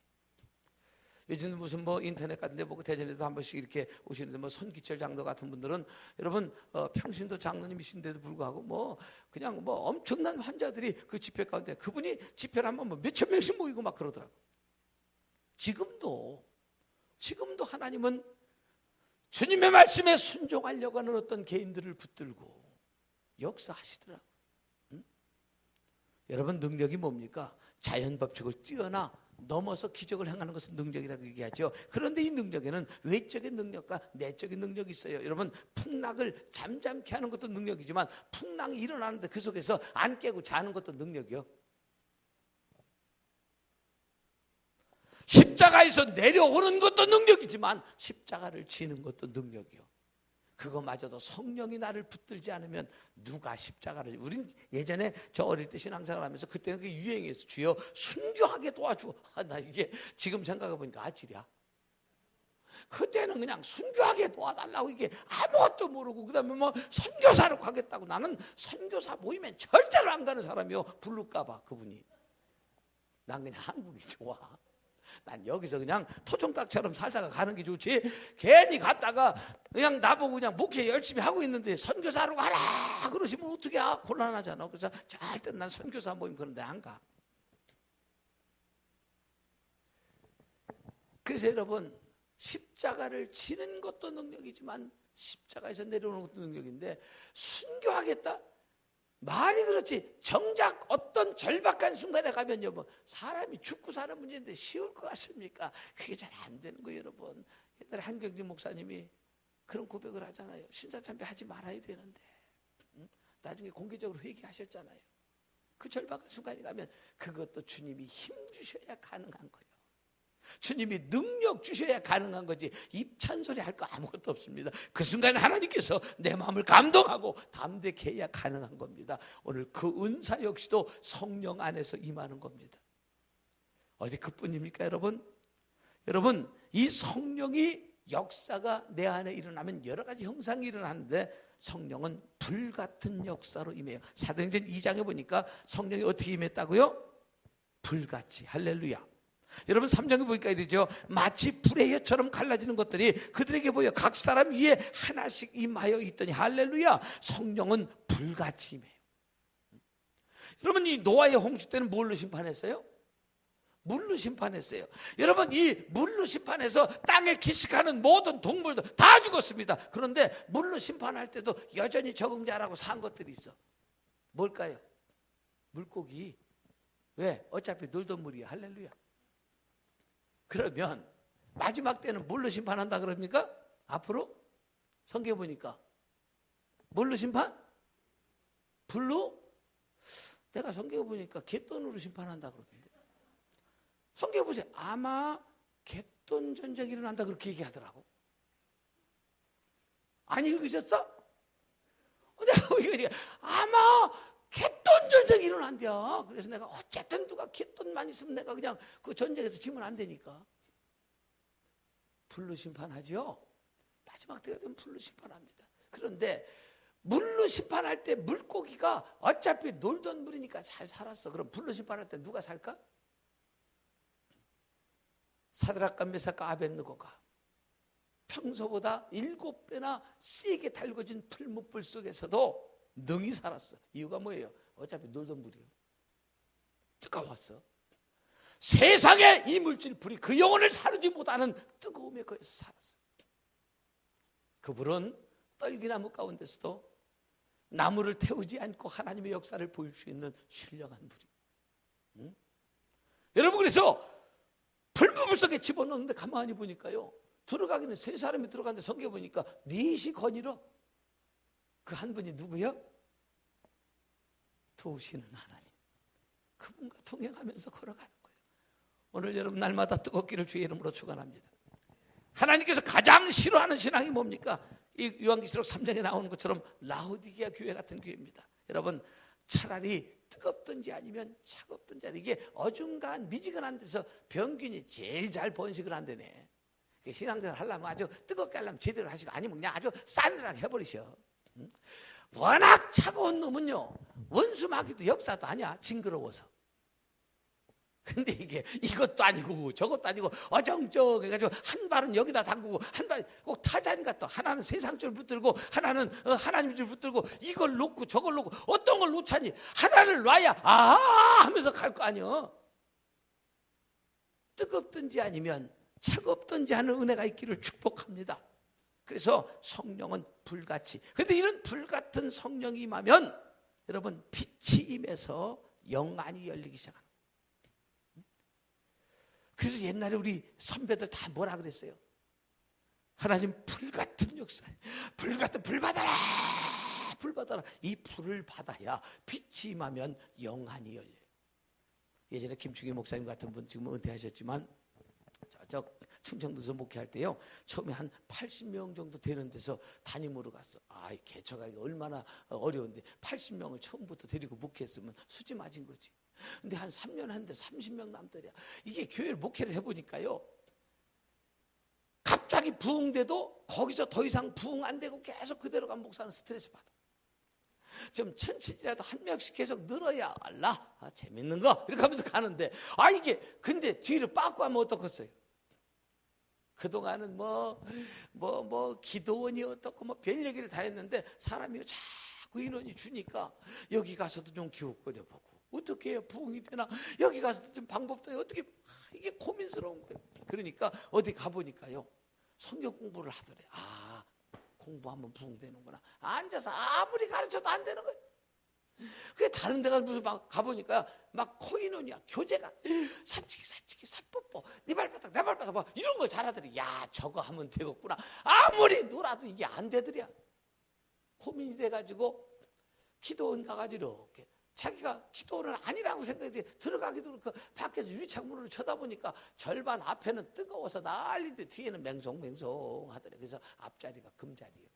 요즘 무슨 뭐 인터넷 같은 데 보고 대전에도 한 번씩 이렇게 오시는데 뭐 손기철 장로 같은 분들은 여러분 평신도 장로님이신데도 불구하고 뭐 그냥 뭐 엄청난 환자들이 그 집회 가운데 그분이 집회를 하면 뭐 몇천 명씩 모이고 막 그러더라고. 지금도 하나님은 주님의 말씀에 순종하려고 하는 어떤 개인들을 붙들고 역사하시더라고. 여러분, 능력이 뭡니까? 자연 법칙을 뛰어나 넘어서 기적을 행하는 것은 능력이라고 얘기하죠. 그런데 이 능력에는 외적인 능력과 내적인 능력이 있어요. 여러분, 풍랑을 잠잠케 하는 것도 능력이지만 풍랑이 일어나는데 그 속에서 안 깨고 자는 것도 능력이요. 십자가에서 내려오는 것도 능력이지만 십자가를 지는 것도 능력이요. 그거마저도 성령이 나를 붙들지 않으면 누가 십자가를. 우린 예전에 저 어릴 때 신앙생활 하면서 그때는 그게 유행이었어. 주여 순교하게 도와줘. 나 이게 지금 생각해보니까 아찔이야. 그때는 그냥 순교하게 도와달라고, 이게 아무것도 모르고 그다음에 뭐 선교사로 가겠다고. 나는 선교사 모이면 절대로 안 가는 사람이요. 부를까봐 그분이. 난 그냥 한국이 좋아. 난 여기서 그냥 토종닭처럼 살다가 가는 게 좋지. 괜히 갔다가 그냥 나보고 그냥 목회 열심히 하고 있는데 선교사로 가라 그러시면 어떻게 곤란하잖아. 그래서 절대 난 선교사 모임 그런 데 안 가. 그래서 여러분, 십자가를 지는 것도 능력이지만 십자가에서 내려오는 것도 능력인데, 순교하겠다? 말이 그렇지 정작 어떤 절박한 순간에 가면요, 뭐 사람이 죽고 사는 문제인데 쉬울 것 같습니까? 그게 잘 안 되는 거예요. 여러분, 옛날에 한경진 목사님이 그런 고백을 하잖아요. 신사참배 하지 말아야 되는데 나중에 공개적으로 회개하셨잖아요. 그 절박한 순간에 가면 그것도 주님이 힘 주셔야 가능한 거예요. 주님이 능력 주셔야 가능한 거지 입찬소리 할 거 아무것도 없습니다. 그 순간에 하나님께서 내 마음을 감동하고 담대케 해야 가능한 겁니다. 오늘 그 은사 역시도 성령 안에서 임하는 겁니다. 어디 그뿐입니까 여러분? 여러분, 이 성령이 역사가 내 안에 일어나면 여러 가지 형상이 일어나는데 성령은 불같은 역사로 임해요. 사도행전 2장에 보니까 성령이 어떻게 임했다고요? 불같이. 할렐루야. 여러분 3장에 보니까 이러죠. 마치 불의 혀처럼 갈라지는 것들이 그들에게 보여 각 사람 위에 하나씩 임하여 있더니 할렐루야. 성령은 불같이 임해요. 여러분 이 노아의 홍수 때는 뭘로 심판했어요? 물로 심판했어요. 여러분 이 물로 심판해서 땅에 기식하는 모든 동물도 다 죽었습니다. 그런데 물로 심판할 때도 여전히 적응자라고 산 것들이 있어. 뭘까요? 물고기. 왜? 어차피 놀던 물이야. 할렐루야. 그러면 마지막 때는 뭘로 심판한다 그럽니까? 앞으로? 성경 보니까 뭘로 심판? 불로? 내가 성경 보니까 갯돈으로 심판한다 그러던데. 성경 보세요. 아마 갯돈 전쟁이 일어난다 그렇게 얘기하더라고. 안 읽으셨어? 내가 아마 갯돈 전쟁이 일어난대요. 그래서 내가 어쨌든 누가 갯돈만 있으면 내가 그냥 그 전쟁에서 지면 안 되니까 불로 심판하죠. 마지막 때가 되면 불로 심판합니다. 그런데 물로 심판할 때 물고기가 어차피 놀던 물이니까 잘 살았어. 그럼 불로 심판할 때 누가 살까? 사드락과 메삭과 아벳느고가 평소보다 7배나 세게 달궈진 풀무불 속에서도 능히 살았어. 이유가 뭐예요? 어차피 놀던 물이에요. 뜨거웠어. 세상에 이 물질 불이 그 영혼을 사르지 못하는 뜨거움에 거기서 살았어. 그 불은 떨기나무 가운데서도 나무를 태우지 않고 하나님의 역사를 보일 수 있는 신령한 불이. 여러분 그래서 불무불 속에 집어넣는데 가만히 보니까요. 들어가기는 3사람이 들어갔는데 성경 보니까 넷이 거닐어. 그 한 분이 누구요? 도우시는 하나님. 그분과 동행하면서 걸어가는 거예요. 오늘 여러분 날마다 뜨겁기를 주의 이름으로 축원합니다. 하나님께서 가장 싫어하는 신앙이 뭡니까? 이 요한계시록 3장에 나오는 것처럼 라오디게아 교회 같은 교회입니다. 여러분 차라리 뜨겁든지 아니면 차갑든지 이게 어중간 미지근한 데서 병균이 제일 잘 번식을 한다네. 신앙생활 하려면 아주 뜨겁게 하려면 제대로 하시고 아니면 그냥 아주 싸늘하게 해버리셔. 워낙 차가운 놈은요 원수마귀도 역사도 아니야. 징그러워서. 근데 이게 이것도 아니고 저것도 아니고 어정쩡 해가지고 한 발은 여기다 담그고 한 발 꼭 타잔 같다. 하나는 세상 줄 붙들고 하나는 하나님 줄 붙들고 이걸 놓고 저걸 놓고 어떤 걸 놓자니 하나를 놔야 아 하면서 갈 거 아니야. 뜨겁든지 아니면 차갑든지 하는 은혜가 있기를 축복합니다. 그래서 성령은 불같이. 그런데 이런 불같은 성령이 임하면 여러분 빛이 임해서 영안이 열리기 시작합니다. 그래서 옛날에 우리 선배들 다 뭐라 그랬어요? 하나님 불같은 역사, 불같은 불 받아라, 불 받아라. 이 불을 받아야 빛이 임하면 영안이 열려요. 예전에 김충희 목사님 같은 분 지금 은퇴하셨지만 저 충청도에서 목회할 때요 처음에 한 80명 정도 되는 데서 담임으로 갔어. 이 개척하기가 얼마나 어려운데 80명을 처음부터 데리고 목회했으면 수지 맞은 거지. 근데 한 3년 했는데 30명 남더랴. 이게 교회를 목회를 해보니까요 갑자기 부흥돼도 거기서 더 이상 부흥 안 되고 계속 그대로 간 목사는 스트레스 받아. 좀 천천히라도 한 명씩 계속 늘어야 알라. 재밌는 거 이렇게 하면서 가는데 이게 근데 뒤를 빠꾸 하면 어떻겠어요? 그동안은 뭐 기도원이 어떻고 뭐 별 얘기를 다 했는데 사람이 자꾸 인원이 주니까 여기 가서도 좀 기웃거려 보고 어떻게 해야 부흥이 되나 여기 가서도 좀 방법도 어떻게 이게 고민스러운 거예요. 그러니까 어디 가보니까요 성경 공부를 하더래. 공부하면 부흥되는구나. 앉아서 아무리 가르쳐도 안 되는 거예요. 그게 다른 데가 무슨 막 가보니까 막 코인원이야. 교재가 사치기 사뽀뽀 네 발바닥 내 발바닥 막 이런 걸 잘하더래. 야 저거 하면 되겠구나. 아무리 놀아도 이게 안 되더랴. 고민이 돼가지고 기도원 가가지고 이렇게 자기가 기도는 아니라고 생각이 들어가기도 그렇고 밖에서 유리창문으로 쳐다보니까 절반 앞에는 뜨거워서 난리인데 뒤에는 맹송맹송 하더래. 그래서 앞자리가 금자리예요.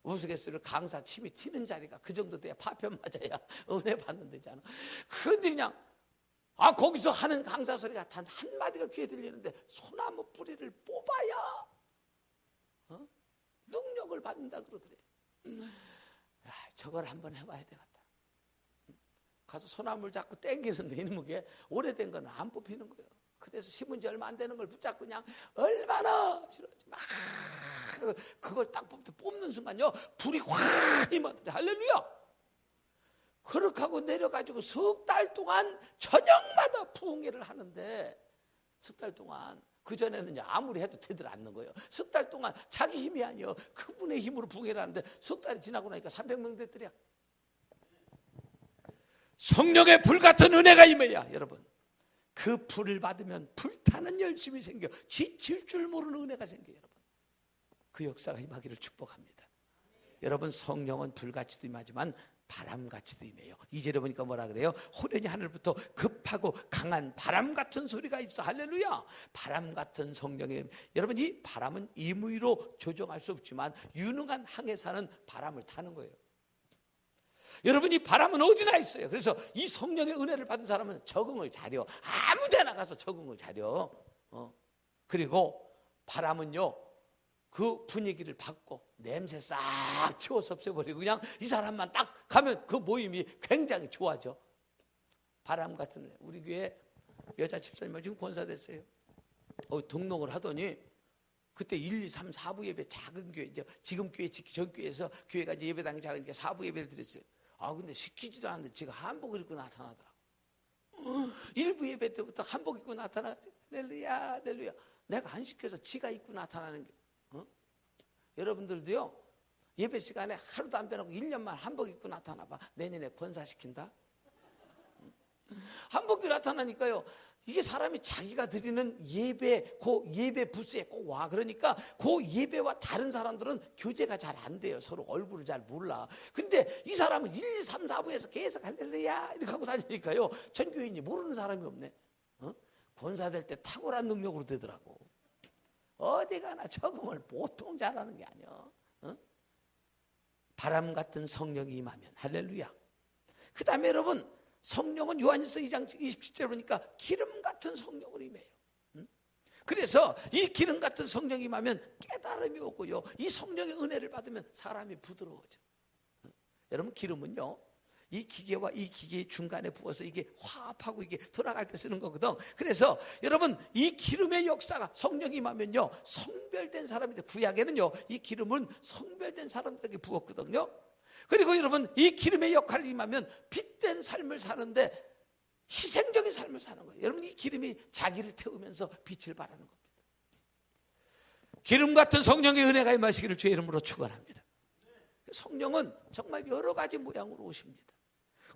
우스갯소리로 강사 침이 튀는 자리가 그 정도 돼야 파편 맞아야 은혜 받는 데잖아. 그런데 그냥 거기서 하는 강사 소리가 단 한마디가 귀에 들리는데 소나무 뿌리를 뽑아야 능력을 받는다 그러더래. 저걸 한번 해봐야 되겠다. 가서 소나무를 자꾸 땡기는데 이놈에게 오래된 거는 안 뽑히는 거예요. 그래서 심은 지 얼마 안 되는 걸 붙잡고 그냥 얼마나 싫어하지 막 그걸 딱 뽑는 순간요 불이 확 임하더래. 할렐루야. 그렇게 하고 내려가지고 석 달 동안 저녁마다 부흥회를 하는데 석 달 동안 그전에는 아무리 해도 되들 않는 거예요. 석 달 동안 자기 힘이 아니요 그분의 힘으로 부흥회를 하는데 석 달이 지나고 나니까 300명 됐더래요. 성령의 불 같은 은혜가 임해야 여러분 그 불을 받으면 불타는 열심이 생겨 지칠 줄 모르는 은혜가 생겨요. 여러분 그 역사가 임하기를 축복합니다. 여러분 성령은 불같이도 임하지만 바람같이도 임해요. 2절에 보니까 뭐라 그래요? 호련히 하늘부터 급하고 강한 바람 같은 소리가 있어. 할렐루야. 바람 같은 성령의 여러분 이 바람은 임의로 조정할 수 없지만 유능한 항해사는 바람을 타는 거예요. 여러분 이 바람은 어디나 있어요. 그래서 이 성령의 은혜를 받은 사람은 적응을 잘해요. 아무 데나 가서 적응을 잘해요. 그리고 바람은요 그 분위기를 바꿔 냄새 싹 치워서 없애버리고 그냥 이 사람만 딱 가면 그 모임이 굉장히 좋아져. 바람 같은 우리 교회 여자 집사님은 지금 권사됐어요. 등록을 하더니 그때 1, 2, 3, 4부 예배 작은 교회 이제 지금 교회 전 교회에서 교회가 이제 예배당이 작으니까 4부 예배를 드렸어요. 근데 시키지도 않는데 지가 한복을 입고 나타나더라고. 1부 예배 때부터 한복 입고 나타나가지고 할렐루야 할렐루야. 내가 안 시켜서 지가 입고 나타나는 게 여러분들도요 예배 시간에 하루도 안 빼놓고 1년만 한복 입고 나타나봐. 내년에 권사시킨다. 한복 입고 나타나니까요 이게 사람이 자기가 드리는 예배 그 예배 부스에 꼭 와. 그러니까 그 예배와 다른 사람들은 교제가 잘 안 돼요. 서로 얼굴을 잘 몰라. 근데 이 사람은 1, 2, 3, 4부에서 계속 할렐루야 이렇게 하고 다니니까요 전교인이 모르는 사람이 없네. 권사될 때 탁월한 능력으로 되더라고. 어디 가나 적응을 보통 잘하는 게 아니야. 바람 같은 성령이 임하면 할렐루야. 그 다음에 여러분 성령은 요한일서 2장 27절에 보니까 기름 같은 성령으로 임해요. 그래서 이 기름 같은 성령이 임하면 깨달음이 오고요 이 성령의 은혜를 받으면 사람이 부드러워져. 여러분 기름은요 이 기계와 이 기계의 중간에 부어서 이게 화합하고 이게 돌아갈 때 쓰는 거거든. 그래서 여러분 이 기름의 역사가 성령이 임하면요 성별된 사람인데 구약에는요 이 기름은 성별된 사람들에게 부었거든요. 그리고 여러분 이 기름의 역할을 임하면 빛된 삶을 사는데 희생적인 삶을 사는 거예요. 여러분 이 기름이 자기를 태우면서 빛을 발하는 겁니다. 기름 같은 성령의 은혜가 임하시기를 주의 이름으로 축원합니다. 성령은 정말 여러 가지 모양으로 오십니다.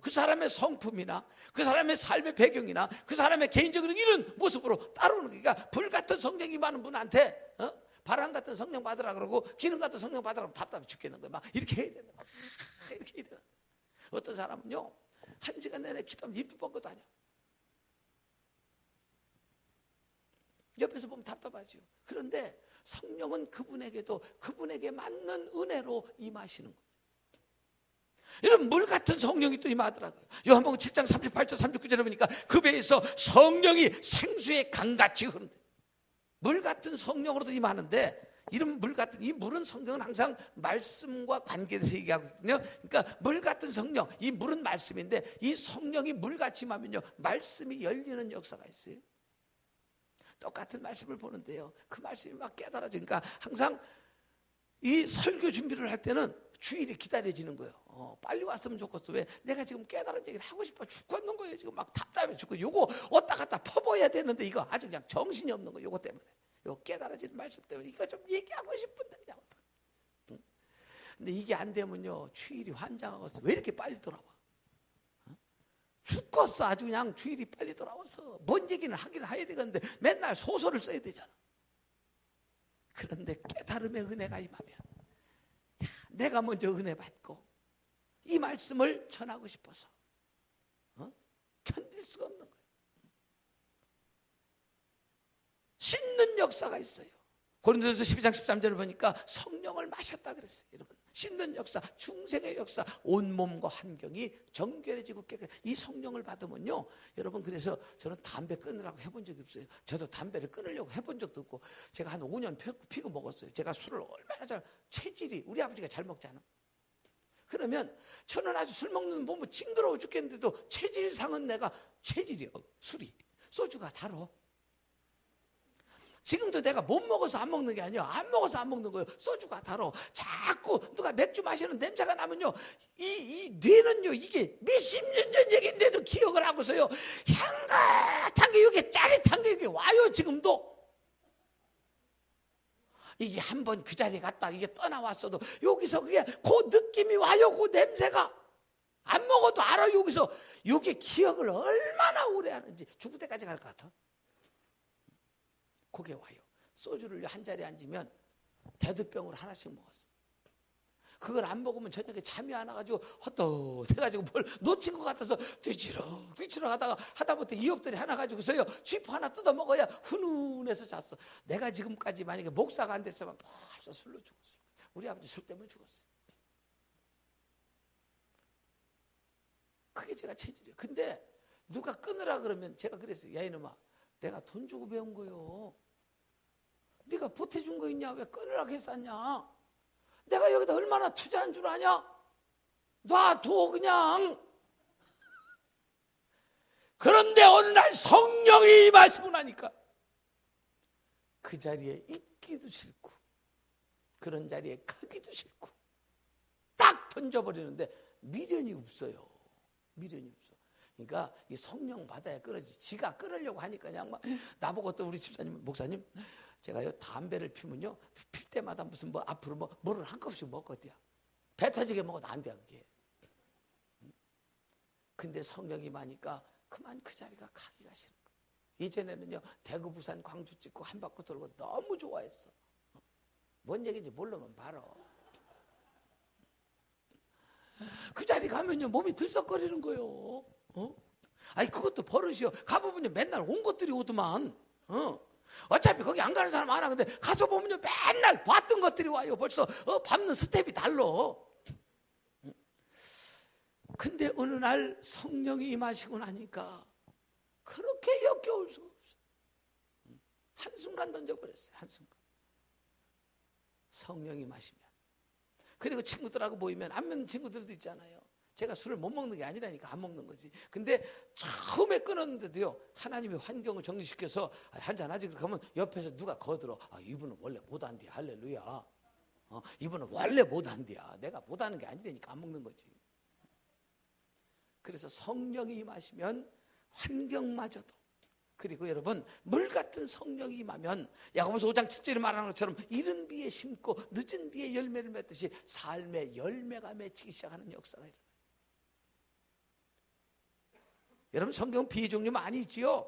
그 사람의 성품이나 그 사람의 삶의 배경이나 그 사람의 개인적인 이런 모습으로 따르는 거니까 불 같은 성령이 많은 분한테 바람 같은 성령 받으라 그러고 기름 같은 성령 받으라 그러면 답답해 죽겠는 거예요. 막 이렇게 해야 되는 거예요. 이렇게 해야 되는 거예요. 어떤 사람은요 1시간 내내 기도하면 입도 뻥긋 다녀. 옆에서 보면 답답하죠. 그런데 성령은 그분에게도 그분에게 맞는 은혜로 임하시는 거예요. 여러분 물 같은 성령이 또 임하더라고요. 요한복음 7장 38절 39절에 보니까 그 배에서 성령이 생수의 강같이 흐른대. 물 같은 성령으로도 임하는데 이런 물 같은 이 물은 성경은 항상 말씀과 관계돼서 얘기하고 있거든요. 그러니까 물 같은 성령, 이 물은 말씀인데 이 성령이 물같이 임하면요 말씀이 열리는 역사가 있어요. 똑같은 말씀을 보는데요 그 말씀이 막 깨달아지니까 항상 이 설교 준비를 할 때는 주일이 기다려지는 거예요. 빨리 왔으면 좋겠어. 왜? 내가 지금 깨달은 얘기를 하고 싶어 죽겠는 거예요. 지금 막 답답해 죽고 요거 왔다 갔다 퍼봐야 되는데 이거 아주 그냥 정신이 없는 거예요. 요거 때문에. 요 깨달아지는 말씀 때문에 이거 좀 얘기하고 싶은데 그냥 어떡해. 근데 이게 안 되면요 주일이 환장하고서 왜 이렇게 빨리 돌아와? 죽겠어. 아주 그냥 주일이 빨리 돌아와서 뭔 얘기는 하긴 해야 되겠는데 맨날 소설을 써야 되잖아. 그런데 깨달음의 은혜가 임하면 내가 먼저 은혜 받고 이 말씀을 전하고 싶어서 견딜 수가 없는 거예요. 씻는 역사가 있어요. 고린도전서 12장 13절을 보니까 성령을 마셨다 그랬어요. 여러분, 씻는 역사, 중생의 역사, 온몸과 환경이 정결해지고 이 성령을 받으면요, 여러분, 그래서 저는 담배 끊으라고 해본 적이 없어요. 저도 담배를 끊으려고 해본 적도 없고, 제가 한 5년 피고 먹었어요. 제가 술을 얼마나 체질이, 우리 아버지가 잘 먹잖아. 그러면 저는 아주 술 먹는 몸은 징그러워 죽겠는데도 체질상은 내가 체질이요. 술이, 소주가 달어. 지금도 내가 못 먹어서 안 먹는 게 아니야. 안 먹어서 안 먹는 거예요. 소주가 달어. 자꾸 누가 맥주 마시는 냄새가 나면요, 이 뇌는요, 이게 몇십 년 전 얘기인데도 기억을 하고서요, 향긋한 게, 이게 짜릿한 게 이게 와요. 지금도 이게 한번 그 자리에 갔다 이게 떠나왔어도 여기서 그게 그 느낌이 와요. 그 냄새가 안 먹어도 알아. 여기서 이게 기억을 얼마나 오래 하는지. 죽을 때까지 갈 것 같아. 그게 와요. 소주를 한 자리에 앉으면 대두병으로 하나씩 먹었어. 그걸 안 먹으면 저녁에 잠이 안 와가지고 헛헛해가지고 뭘 놓친 것 같아서 뒤치러 하다못해 이 엎드리 하나 가지고서요, 쥐포 하나 뜯어 먹어야 훈훈해서 잤어. 내가 지금까지 만약에 목사가 안 됐으면 벌써 술로 죽었어. 우리 아버지 술 때문에 죽었어. 그게 제가 체질이에요. 근데 누가 끊으라 그러면 제가 그랬어요. 야, 이놈아, 내가 돈 주고 배운 거요. 네가 보태준 거 있냐? 왜 끊으라고 했었냐? 내가 여기다 얼마나 투자한 줄 아냐? 놔둬 그냥. 그런데 어느 날 성령이 임하시고 나니까 그 자리에 있기도 싫고 그런 자리에 가기도 싫고 딱 던져버리는데 미련이 없어요. 미련이 없어. 그러니까 이 성령 받아야 끊어지. 지가 끊으려고 하니까 그냥 막 나보고 또 우리 집사님, 목사님, 제가요 담배를 피면요, 필 때마다 무슨 뭐 앞으로 뭐를 한 컵씩 먹거든요. 배 터지게 먹어도 안 돼 그게. 근데 성령이 많으니까 그만 그 자리가 가기가 싫은 거예요. 이전에는요 대구, 부산, 광주 찍고 한 바퀴 돌고 너무 좋아했어. 뭔 얘기인지 모르면 말어. 그 자리 가면요 몸이 들썩거리는 거예요. 아니 그것도 버릇이요. 가보면요 맨날 온 것들이 오더만. 어차피 거기 안 가는 사람 많아. 근데 가서 보면요 맨날 봤던 것들이 와요. 벌써 밟는 스텝이 달라. 근데 어느 날 성령이 임하시고 나니까 그렇게 역겨울 수가 없어. 한순간 던져버렸어요. 한순간. 성령이 임하시면. 그리고 친구들하고 모이면 안 먹는 친구들도 있잖아요. 제가 술을 못 먹는 게 아니라니까 안 먹는 거지. 근데 처음에 끊었는데도요, 하나님이 환경을 정리시켜서 한잔하지 그러면 옆에서 누가 거들어. 이분은 원래 못한대야. 할렐루야. 이분은 원래 못한대야. 내가 못하는 게 아니라니까 안 먹는 거지. 그래서 성령이 임하시면 환경마저도, 그리고 여러분 물 같은 성령이 임하면 야고보서 5장 7절에 말하는 것처럼 이른 비에 심고 늦은 비에 열매를 맺듯이 삶의 열매가 맺히기 시작하는 역사가 일어나요. 여러분 성경 비의 종류 많이 있지요.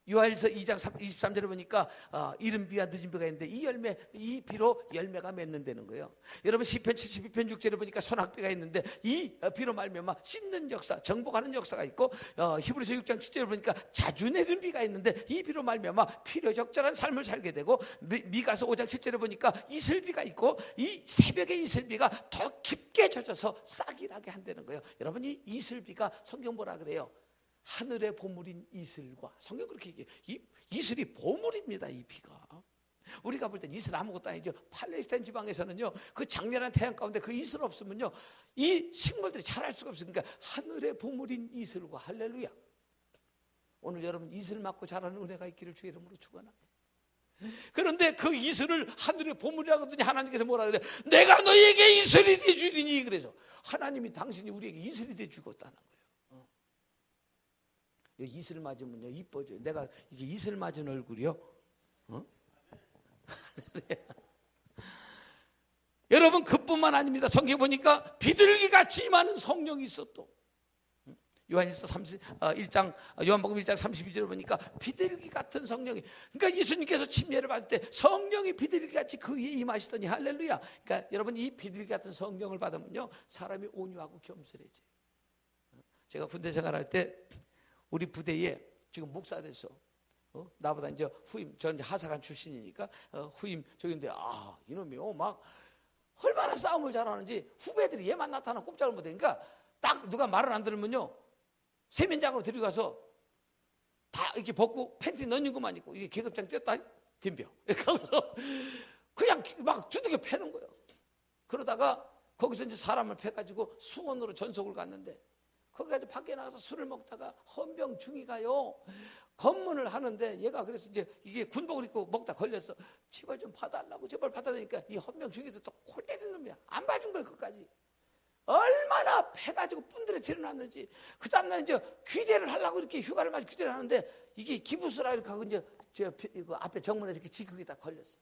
요한일서 2장 23절에 보니까 이른 비와 늦은 비가 있는데 이 비로 열매가 맺는다는 거예요. 여러분 시편 72편 6절에 보니까 소낙비가 있는데 이 비로 말미암아 씻는 역사, 정복하는 역사가 있고, 히브리서 6장 7절에 보니까 자주 내리는 비가 있는데 이 비로 말미암아 필요적절한 삶을 살게 되고, 미가서 5장 7절에 보니까 이슬비가 있고 이 새벽의 이슬비가 더 깊게 젖어서 싹이 나게 한다는 거예요. 여러분 이 이슬비가 성경 뭐라 그래요? 하늘의 보물인 이슬과, 성경 그렇게 얘기해요. 이 이슬이 보물입니다. 이 비가 우리가 볼 땐 이슬 아무것도 아니죠. 팔레스타인 지방에서는요 그 장렬한 태양 가운데 그 이슬 없으면요 이 식물들이 자랄 수가 없으니까 하늘의 보물인 이슬과. 할렐루야. 오늘 여러분 이슬 맞고 자라는 은혜가 있기를 주의 이름으로 축원합니다. 그런데 그 이슬을 하늘의 보물이라고 하더니 하나님께서 뭐라 그래? 내가 너에게 이슬이 돼 주리니. 그래서 하나님이 당신이 우리에게 이슬이 돼 주겠다는 거예요. 이슬 맞으면요 이뻐져요. 내가 이게 이슬 맞은 얼굴이요. 여러분 그뿐만 아닙니다. 성경 보니까 비둘기같이 임하는 성령이 있어. 또 요한일서 1장 요한복음 1장 32절에 보니까 비둘기 같은 성령이, 그러니까 예수님께서 침례를 받을 때 성령이 비둘기 같이 그 위에 임하시더니 할렐루야. 그러니까 여러분 이 비둘기 같은 성령을 받으면요 사람이 온유하고 겸손해져요. 제가 군대 생활할 때 우리 부대에 지금 목사 됐어. 나보다 이제 후임, 저는 이제 하사관 출신이니까 후임 저기인데 이놈이요 막 얼마나 싸움을 잘하는지 후배들이 얘만 나타나면 꼼짝을 못해. 그러니까 딱 누가 말을 안 들으면요 세면장으로 들어가서 다 이렇게 벗고 팬티 넣는 것만 입고 이게 계급장 뛰었다 덤벼 이렇게 하고서 그냥 막 두들겨 패는 거예요. 그러다가 거기서 이제 사람을 패가지고 수원으로 전속을 갔는데 거기 가서 밖에 나가서 술을 먹다가 헌병 중이가요 검문을 하는데 얘가 그래서 이제 이게 군복을 입고 먹다 걸렸어. 제발 좀 봐달라고, 제발 봐달라니까 이 헌병 중에서 또 콜 때리는 놈이야. 안 봐준 거야 끝까지. 얼마나 패가지고 뿜들에 드러났는지. 그 다음날 이제 귀대를 하려고 이렇게 휴가를 맞아 귀대를 하는데 이게 기부스라 이렇게 하고 이제 저 이거 앞에 정문에서 이렇게 지키기다 걸렸어.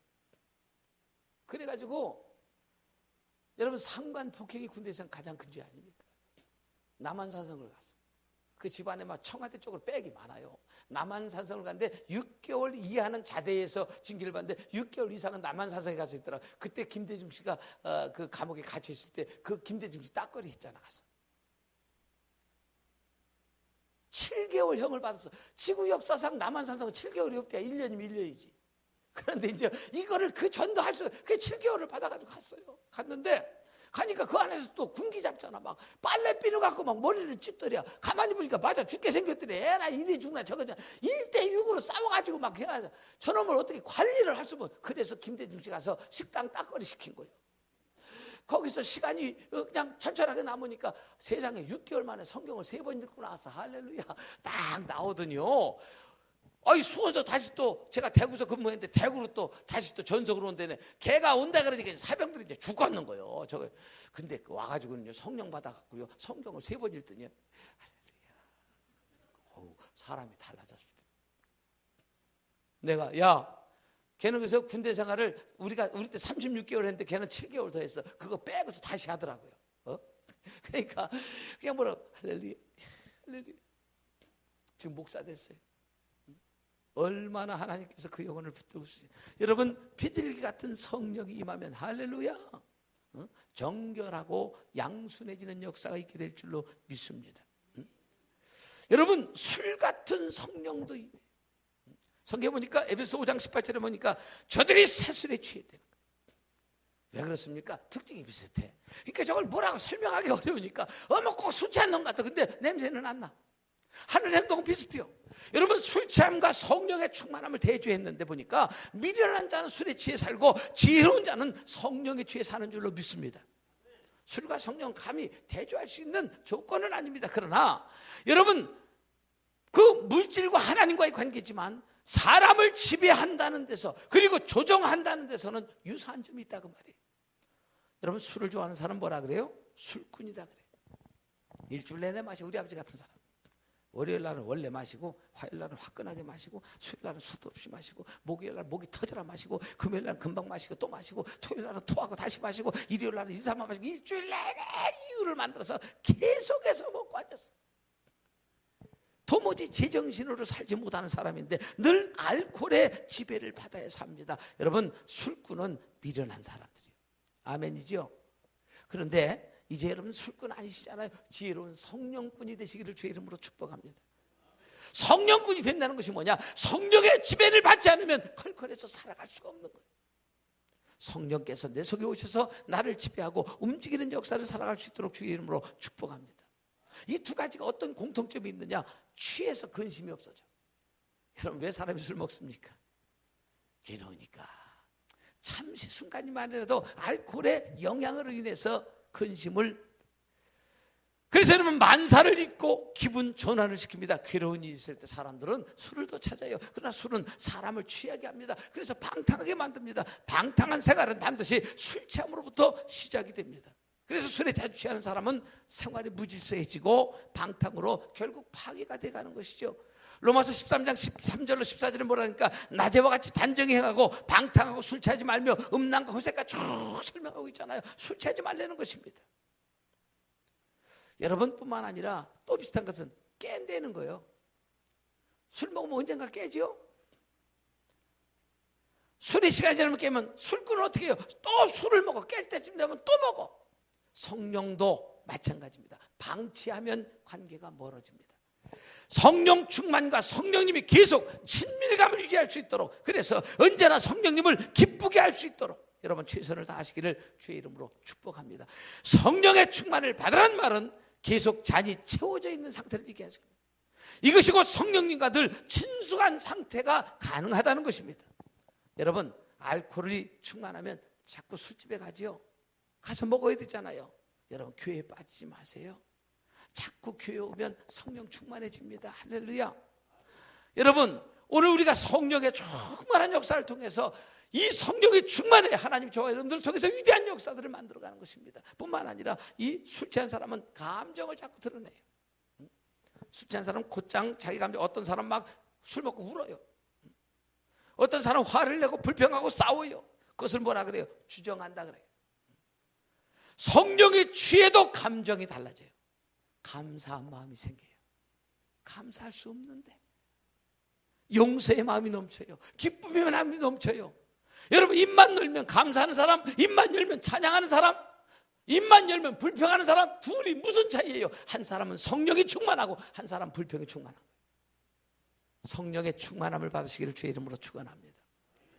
그래가지고 여러분 상관 폭행이 군대에서 가장 큰 죄 아닙니까? 남한산성을 갔어. 그 집안에 막 청와대 쪽으로 백이 많아요. 남한산성을 갔는데 6개월 이하는 자대에서 징계를 받는데 6개월 이상은 남한산성에 가서 있더라. 그때 김대중 씨가 그 감옥에 갇혀 있을 때 그 김대중 씨 딱거리 했잖아 가서. 7개월 형을 받았어. 지구 역사상 남한산성은 7개월이 없대야. 1년이면 1년이지. 그런데 이제 이거를 그 전도 할 수, 그 7개월을 받아가지고 갔어요. 갔는데 가니까 그 안에서 또 군기 잡잖아. 막 빨래 비누 갖고 막 머리를 찢더랴. 가만히 보니까 맞아 죽게 생겼더래. 애나 이리 죽나 저거냐 1대6으로 싸워가지고 막 해가지고 저놈을 어떻게 관리를 할 수 없어. 그래서 김대중 씨 가서 식당 딱거리 시킨 거예요. 거기서 시간이 그냥 천천하게 남으니까 세상에 6개월 만에 성경을 3번 읽고 나왔어. 할렐루야. 딱 나오더니요 수원서 다시 또 제가 대구서 근무했는데 대구로 또 다시 또 전석으로 온다네. 걔가 온다 그러니까 사병들이 이제 죽었는 거예요. 저거 근데 와가지고는요 성령 받아갖고요 성경을 3번 읽더니 할렐루야. 사람이 달라졌습니다. 내가 걔는 그래서 군대 생활을 우리 때 36개월 했는데 걔는 7개월 더 했어. 그거 빼고서 다시 하더라고요. 그러니까 그냥 할렐루야 할렐루야. 지금 목사 됐어요. 얼마나 하나님께서 그 영혼을 붙들으시죠. 여러분 비둘기 같은 성령이 임하면 할렐루야 정결하고 양순해지는 역사가 있게 될 줄로 믿습니다. 여러분 술 같은 성령도 임해. 성경에 보니까 에베소 5장 18절에 보니까 저들이 새술에 취했다는 거예요. 왜 그렇습니까? 특징이 비슷해. 그러니까 저걸 뭐라고 설명하기 어려우니까 꼭 술 취한 놈 같아. 근데 냄새는 안 나. 하는 행동은 비슷해요. 여러분 술 취함과 성령의 충만함을 대조했는데 보니까 미련한 자는 술에 취해 살고 지혜로운 자는 성령에 취해 사는 줄로 믿습니다. 술과 성령 감히 대조할 수 있는 조건은 아닙니다. 그러나 여러분 그 물질과 하나님과의 관계지만 사람을 지배한다는 데서 그리고 조정한다는 데서는 유사한 점이 있다고 말이에요. 여러분 술을 좋아하는 사람 뭐라 그래요? 술꾼이다 그래요. 일주일 내내 마시고 우리 아버지 같은 사람 월요일 날은 원래 마시고 화요일 날은 화끈하게 마시고 수요일 날은 수도 없이 마시고 목요일 날은 목이 터져라 마시고 금요일 날은 금방 마시고 또 마시고 토요일 날은 토하고 다시 마시고 일요일 날은 일삼만 마시고 일주일 내내 이유를 만들어서 계속해서 먹고 앉았어. 도무지 제정신으로 살지 못하는 사람인데 늘 알코올의 지배를 받아야 삽니다. 여러분 술꾼은 미련한 사람들이에요. 아멘이죠? 그런데 이제 여러분 술꾼 아니시잖아요. 지혜로운 성령꾼이 되시기를 주의 이름으로 축복합니다. 성령꾼이 된다는 것이 뭐냐? 성령의 지배를 받지 않으면 컬컬해서 살아갈 수가 없는 거예요. 성령께서 내 속에 오셔서 나를 지배하고 움직이는 역사를 살아갈 수 있도록 주의 이름으로 축복합니다. 이 두 가지가 어떤 공통점이 있느냐? 취해서 근심이 없어져. 여러분 왜 사람이 술 먹습니까? 괴로우니까. 잠시 순간이만이라도 알코올의 영향으로 인해서 근심을. 그래서 여러분 만사를 잊고 기분 전환을 시킵니다. 괴로운 일이 있을 때 사람들은 술을 더 찾아요. 그러나 술은 사람을 취하게 합니다. 그래서 방탕하게 만듭니다. 방탕한 생활은 반드시 술 취함으로부터 시작이 됩니다. 그래서 술에 자주 취하는 사람은 생활이 무질서해지고 방탕으로 결국 파괴가 돼가는 것이죠. 로마서 13장 13절로 14절에 뭐라니까 낮에와 같이 단정히 행하고 방탕하고 술 취하지 말며 음란과 호색과 쭉 설명하고 있잖아요. 술 취하지 말라는 것입니다. 여러분뿐만 아니라 또 비슷한 것은 깬다는 거예요. 술 먹으면 언젠가 깨지요. 술이 시간이 지나면 깨면 술꾼은 어떻게 해요? 또 술을 먹어. 깰 때쯤 되면 또 먹어. 성령도 마찬가지입니다. 방치하면 관계가 멀어집니다. 성령 충만과 성령님이 계속 친밀감을 유지할 수 있도록, 그래서 언제나 성령님을 기쁘게 할 수 있도록 여러분 최선을 다하시기를 주의 이름으로 축복합니다. 성령의 충만을 받으라는 말은 계속 잔이 채워져 있는 상태를 얘기하는 겁니다. 이것이 곧 성령님과 늘 친숙한 상태가 가능하다는 것입니다. 여러분, 알코올이 충만하면 자꾸 술집에 가지요. 가서 먹어야 되잖아요. 여러분, 교회에 빠지지 마세요. 자꾸 교회 오면 성령 충만해집니다. 할렐루야. 여러분, 오늘 우리가 성령의 충만한 역사를 통해서 이 성령의 충만해 하나님 저와 여러분들을 통해서 위대한 역사들을 만들어가는 것입니다. 뿐만 아니라 이 술 취한 사람은 감정을 자꾸 드러내요. 술 취한 사람은 곧장 자기 감정, 어떤 사람 막 술 먹고 울어요. 어떤 사람 화를 내고 불평하고 싸워요. 그것을 뭐라 그래요? 주정한다 그래요. 성령에 취해도 감정이 달라져요. 감사한 마음이 생겨요. 감사할 수 없는데 용서의 마음이 넘쳐요. 기쁨의 마음이 넘쳐요. 여러분, 입만 열면 감사하는 사람, 입만 열면 찬양하는 사람, 입만 열면 불평하는 사람, 둘이 무슨 차이예요? 한 사람은 성령이 충만하고 한 사람은 불평이 충만하고. 성령의 충만함을 받으시기를 주의 이름으로 축원합니다.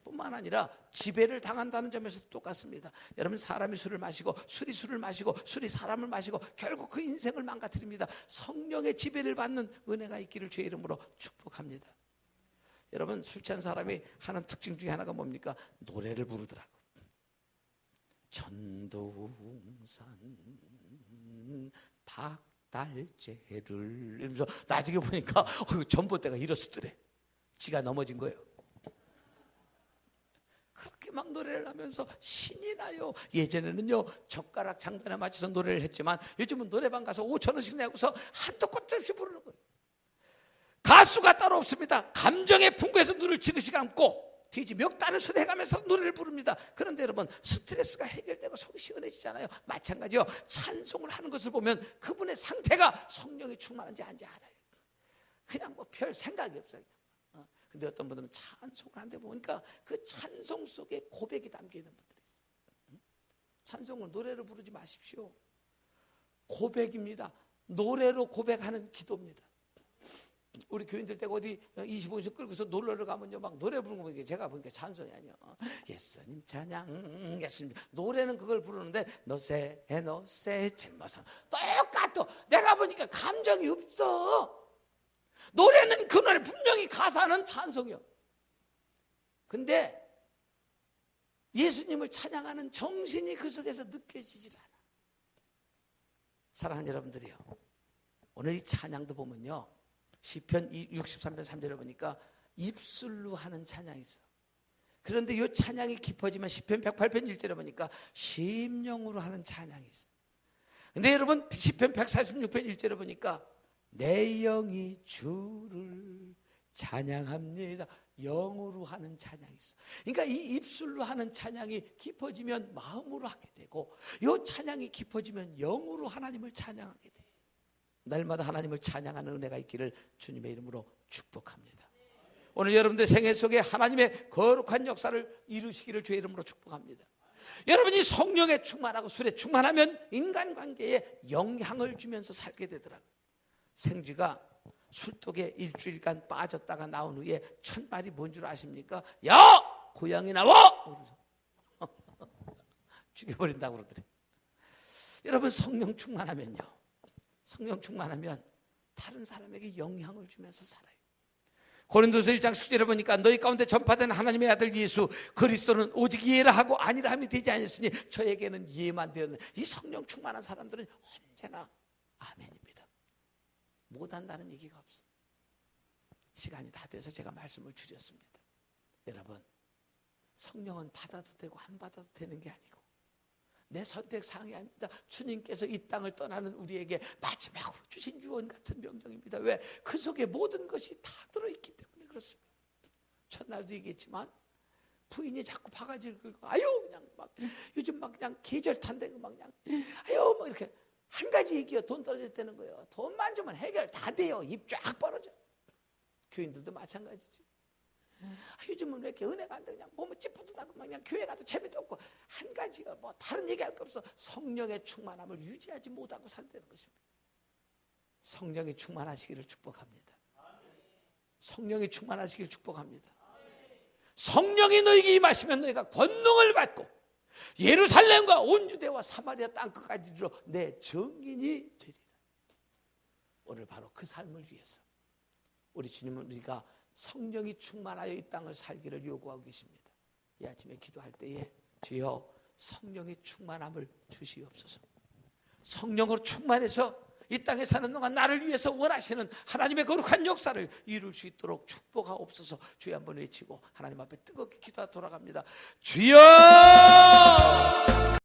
뿐만 아니라 지배를 당한다는 점에서도 똑같습니다. 여러분, 사람이 술을 마시고 술이 마시고 술이 사람을 마시고 결국 그 인생을 망가뜨립니다. 성령의 지배를 받는 은혜가 있기를 주의 이름으로 축복합니다. 여러분, 술 취한 사람이 하는 특징 중에 하나가 뭡니까? 노래를 부르더라고. 전동산 박달재를 이러면서 나중에 보니까 전봇대가 일어섰더래. 지가 넘어진 거예요. 그렇게 막 노래를 하면서 신이 나요. 예전에는요 젓가락 장단에 맞춰서 노래를 했지만 요즘은 노래방 가서 5,000원씩 내고서 한도 끝도 없이 부르는 거예요. 가수가 따로 없습니다. 감정의 풍부해서 눈을 지그시 감고 뒤지 몇 단을 손해가면서 노래를 부릅니다. 그런데 여러분, 스트레스가 해결되고 속이 시원해지잖아요. 마찬가지요. 찬송을 하는 것을 보면 그분의 상태가 성령이 충만한지 아닌지 알아요. 그냥 뭐 별 생각이 없어요. 근데 어떤 분들은 찬송을 하는데 보니까 그 찬송 속에 고백이 담겨 있는 분들이 있어요. 찬송을 노래로 부르지 마십시오. 고백입니다. 노래로 고백하는 기도입니다. 우리 교인들 때가 어디 25년 끌고서 놀러를 가면요 막 노래 부르는 거 보니까 제가 보니까 찬송이 아니요. 예수님 찬양, 예수님. 노래는 그걸 부르는데 너세 젤머선 똑같아. 내가 보니까 감정이 없어. 노래는 그 노래 분명히 가사는 찬송이요. 근데 예수님을 찬양하는 정신이 그 속에서 느껴지질 않아. 사랑하는 여러분들이요, 오늘 이 찬양도 보면요 시편 63편 3절에 보니까 입술로 하는 찬양이 있어. 그런데 이 찬양이 깊어지면 시편 108편 1절에 보니까 심령으로 하는 찬양이 있어. 근데 여러분 시편 146편 1절에 보니까 내 영이 주를 찬양합니다. 영으로 하는 찬양이 있어. 그러니까 이 입술로 하는 찬양이 깊어지면 마음으로 하게 되고, 이 찬양이 깊어지면 영으로 하나님을 찬양하게 돼. 날마다 하나님을 찬양하는 은혜가 있기를 주님의 이름으로 축복합니다. 오늘 여러분들 생애 속에 하나님의 거룩한 역사를 이루시기를 주의 이름으로 축복합니다. 여러분이 성령에 충만하고 술에 충만하면 인간관계에 영향을 주면서 살게 되더라고요. 생쥐가 술독에 일주일간 빠졌다가 나온 후에 첫 말이 뭔 줄 아십니까? 야! 고양이 나와! 죽여버린다고 그러더래요. 여러분, 성령 충만하면요, 성령 충만하면 다른 사람에게 영향을 주면서 살아요. 고린도서 1장 10절에 보니까 너희 가운데 전파된 하나님의 아들 예수 그리스도는 오직 이해라 하고 아니라 함이 되지 않았으니 저에게는 이해만 되었네. 이 성령 충만한 사람들은 언제나 아멘입니다. 못한다는 얘기가 없어. 시간이 다 돼서 제가 말씀을 줄였습니다. 여러분, 성령은 받아도 되고 안 받아도 되는 게 아니고 내 선택사항이 아닙니다. 주님께서 이 땅을 떠나는 우리에게 마지막으로 주신 유언 같은 명령입니다. 왜? 그 속에 모든 것이 다 들어있기 때문에 그렇습니다. 첫날도 얘기했지만 부인이 자꾸 바가지를 긁고 아유 그냥 막 요즘 막 그냥 계절 탄다고 막 그냥 아유 막 이렇게 한 가지 얘기요. 돈 떨어졌다는 거예요. 돈만 주면 해결 다 돼요. 입 쫙 벌어져. 교인들도 마찬가지지. 요즘은 왜 이렇게 은혜가 안 돼? 그냥 몸을 찌뿌듯하고 그냥 교회 가도 재미도 없고. 한 가지가 뭐 다른 얘기할 거 없어. 성령의 충만함을 유지하지 못하고 산다는 것입니다. 성령이 충만하시기를 축복합니다. 성령이 충만하시기를 축복합니다. 성령이 너에게 임하시면 너희가 권능을 받고 예루살렘과 온 유대와 사마리아 땅끝까지 이르러 내 증인이 되리라. 오늘 바로 그 삶을 위해서 우리 주님은 우리가 성령이 충만하여 이 땅을 살기를 요구하고 계십니다. 이 아침에 기도할 때에 주여 성령의 충만함을 주시옵소서. 성령으로 충만해서 이 땅에 사는 동안 나를 위해서 원하시는 하나님의 거룩한 역사를 이룰 수 있도록 축복하옵소서. 주여 한번 외치고 하나님 앞에 뜨겁게 기도하러 돌아갑니다. 주여!